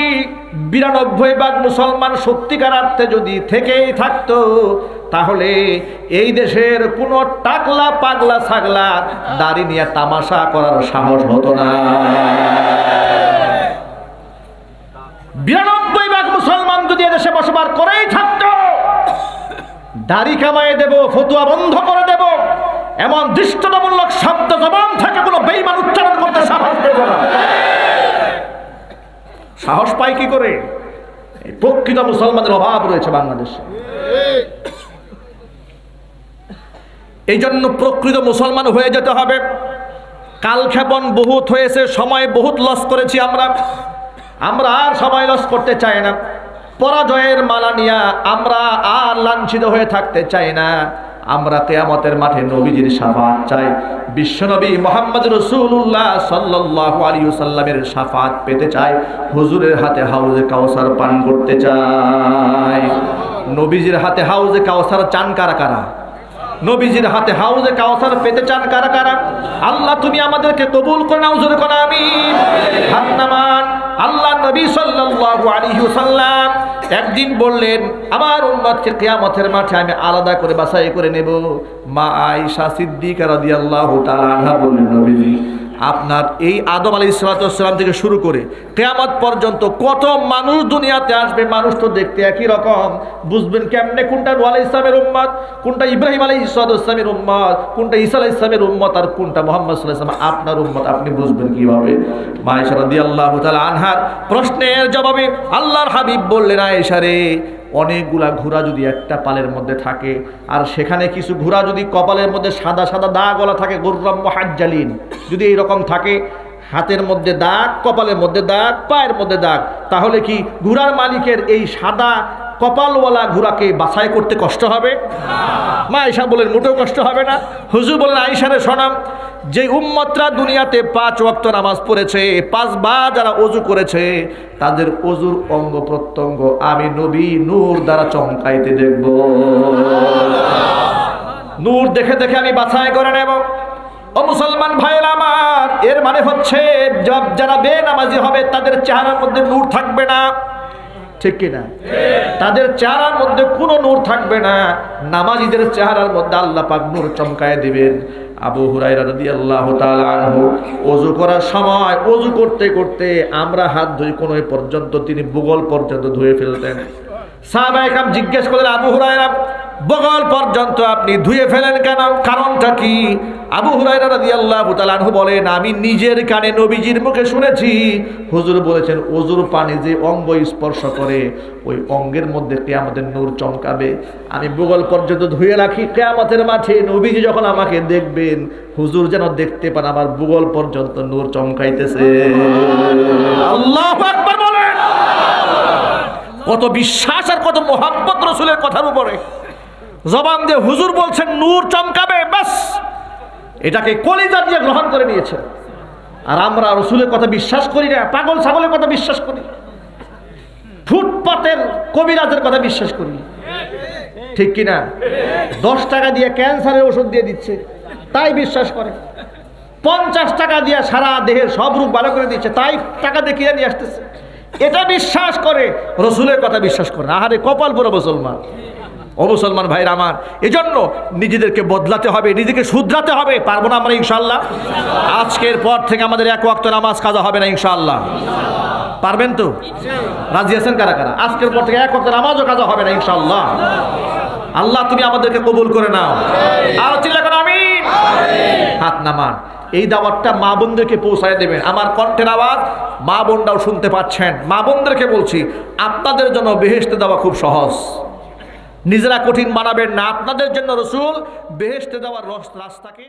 92% মুসলমান সত্যিকার অর্থে যদি থেকেই থাকতো, তাহলে এই দেশের কোনো টাকলা পাগলা ছাগলা দাড়ি নিয়ে তামাশা করার সাহস হতো না। 92% মুসলমান যদি এদেশে বসবাস করেই থাকতো, দাড়ি কামাই দেব, ফতুয়া বন্ধ করে দেব, এমন দৃষ্টতামূলক শব্দ জবান থেকে কোনো বেঈমান উচ্চারণ করতে সাহস দেব না। সাহস পায় কি করে? প্রকৃত মুসলমানের অভাব রয়েছে বাংলাদেশে। এই জন্য প্রকৃত মুসলমান হয়ে যেতে হবে। কালক্ষেপণ বহুত হয়েছে, সময় বহুত লস করেছি আমরা আর সময় লস করতে চাই না। পরাজয়ের মালা নিয়ে আমরা আর লাঞ্ছিত হয়ে থাকতে চাই না। আমরা কিয়ামতের মাঠে নবীজির শাফাআত চাই। বিশ্বনবী মুহাম্মদ রাসূলুল্লাহ সাল্লাল্লাহু আলাইহি ওয়াসাল্লামের শাফাআত পেতে চাই। হুজুরের হাতে হাউজে কাউসার পান করতে চাই। নবীজির হাতে হাউজে কাউসার চান কারা কারা? নবীজির হাতে হাউজে কাউসার পেতে চান কারা কারা? আল্লাহ তুমি আমাদেরকে কবুল করে নাও, জোরে কোন আমিন। হান্নামান আল্লাহ নবী সাল্লাল্লাহু আলাইহি ওয়াসাল্লাম একদিন বললেন, আমার উম্মতকে কিয়ামতের মাঠে আমি আলাদা করে বাছাই করে নেব। মা আয়েশা সিদ্দিকা রাদিয়াল্লাহু তাআলা আনহা বললেন, নবীজি আপনার এই আদম আলাইহিস সালাম থেকে শুরু করে কিয়ামত পর্যন্ত কত মানুষ দুনিয়াতে আসবে, মানুষ তো দেখতে একই রকম, বুঝবেন কেমনে কোনটা নূহ আলাইহিস সালামের উম্মত, কোনটা ইব্রাহিম আলাইহিস সালামের উম্মত, কোনটা ঈসা আলাইহিস সালামের উম্মত, আর কোনটা মুহাম্মদ সাল্লাল্লাহু আলাইহি ওয়াসাল্লাম আপনার উম্মত, আপনি বুঝবেন কিভাবে? মা আয়েশা রাদিয়াল্লাহু তাআলা আনহার প্রশ্নের জবাবে আল্লাহর হাবিব বললেন, আয়েশা রে, অনেকগুলা ঘোড়া যদি একটা পালের মধ্যে থাকে, আর সেখানে কিছু ঘোড়া যদি কপালের মধ্যে সাদা সাদা দাগওয়ালা থাকে, গুররাম মুহাজ্জালিন, যদি এইরকম থাকে, হাতের মধ্যে দাগ, কপালের মধ্যে দাগ, পায়ের মধ্যে দাগ, তাহলে কি ঘোড়ার মালিকের এই সাদা কপালওয়ালা ঘোড়াকে বাছাই করতে কষ্ট হবে? মা আয়েশা বলেন, মোটেও কষ্ট হবে না। হুজুর বলেন, আয়েশা রে শোনাম, যে উম্মতরা দুনিয়াতে 5 ওয়াক্ত নামাজ পড়েছে, 5 বার যারা ওযু করেছে, তাদের ওযুর অঙ্গ প্রত্যঙ্গ আমি নবী নূর দ্বারা চমকাইতে দেখব। নূর দেখে দেখে আমি বাছাই করে নেব। ও মুসলমান ভাইরা আমার, এর মানে হচ্ছে যারা বেনামাজি হবে তাদের চেহারার মধ্যে নূর থাকবে না, ঠিক কিনা? তাদের চেহারার মধ্যে কোনো নূর থাকবে না। নামাজীদের চেহারার মধ্যে আল্লাহ পাক নূর চমকায় দিবেন। আবু হুরায়রা রাদিয়াল্লাহু তাআলা আনহু ওযু করার সময় ওযু করতে করতে আমরা হাত ধুই কোন পর্যন্ত তিনি বুগল পর্যন্ত ধুয়ে ফেলতেন। সাহাবায়ে কেরাম জিজ্ঞেস করলেন, আবু হুরায়রা বগল পর্যন্ত আপনি ধুয়ে ফেলেন কেন, কারণটা কি? আবু হুরায়রা রাদিয়াল্লাহু তাআলা আনহু বলেন, আমি নিজের কানে নবীজির মুখে শুনেছি হুজুর বলেছেন ওযুর পানি যে অঙ্গ স্পর্শ করে ওই অঙ্গের মধ্যে কিয়ামতের নূর চমকাবে। আমি বুগল পর্যন্ত ধুয়ে রাখি, কিয়ামতের মাঠে নবীজি যখন আমাকে দেখবেন হুজুর যেন দেখতে পান আমার বুগল পর্যন্ত নূর চমকাইতেছে। আল্লাহু আকবার বলেন। কত বিশ্বাস আর কত মোহাব্বত রাসূলের কথার উপরে। জবান দিয়ে হুজুর বলছেন নূর চমকাবে, বাস এটাকে কলিজা দিয়ে গ্রহণ করে নিয়েছে। আর আমরা রাসূলের কথা বিশ্বাস করি না, পাগল ছাগলের কথা বিশ্বাস করি, ফুটপাতের কবিরাজের কথা বিশ্বাস করি, ঠিক কিনা? 10 টাকা দিয়ে ক্যান্সারের ওষুধ দিয়ে দিচ্ছে তাই বিশ্বাস করে, 50 টাকা দিয়ে সারা দেহের সব রোগ ভালো করে দিচ্ছে তাই টাকা দিয়ে কিনে নিয়ে আসতেছে, এটা বিশ্বাস করে, রাসূলের কথা বিশ্বাস করে। আহারে কপাল পুরো মুসলমান। ও মুসলমান ভাইরা আমার, এজন্য নিজেদেরকে বদলাতে হবে, নিজেকে শুধরাতে হবে। পারবো না আমরা ইনশাআল্লাহ? আজকের পর থেকে আমাদের 1 ওয়াক্ত নামাজ কাজা হবে না ইনশাআল্লাহ। পারবেন তো? রাজি আছেন কারা কারা? আজকের পর থেকে 1 ওয়াক্ত নামাজও কাজা হবে না ইনশাআল্লাহ। আল্লাহ তুমি আমাদেরকে কবুল করে নাও। আর চিল্লা করে আমিন। হাত নামান। এই দাওয়াতটা মা বোনদেরকে পৌঁছায় দেবেন। আমার কণ্ঠের আওয়াজ মা বোনরাও শুনতে পাচ্ছেন। মা বোনদেরকে বলছি, আপনাদের জন্য বেহেশতে দেওয়া খুব সহজ, নিজেরা কঠিন বানাবেন না। আপনাদের জন্য রাসূল বেহেশতে দেওয়ার রাস্তাকে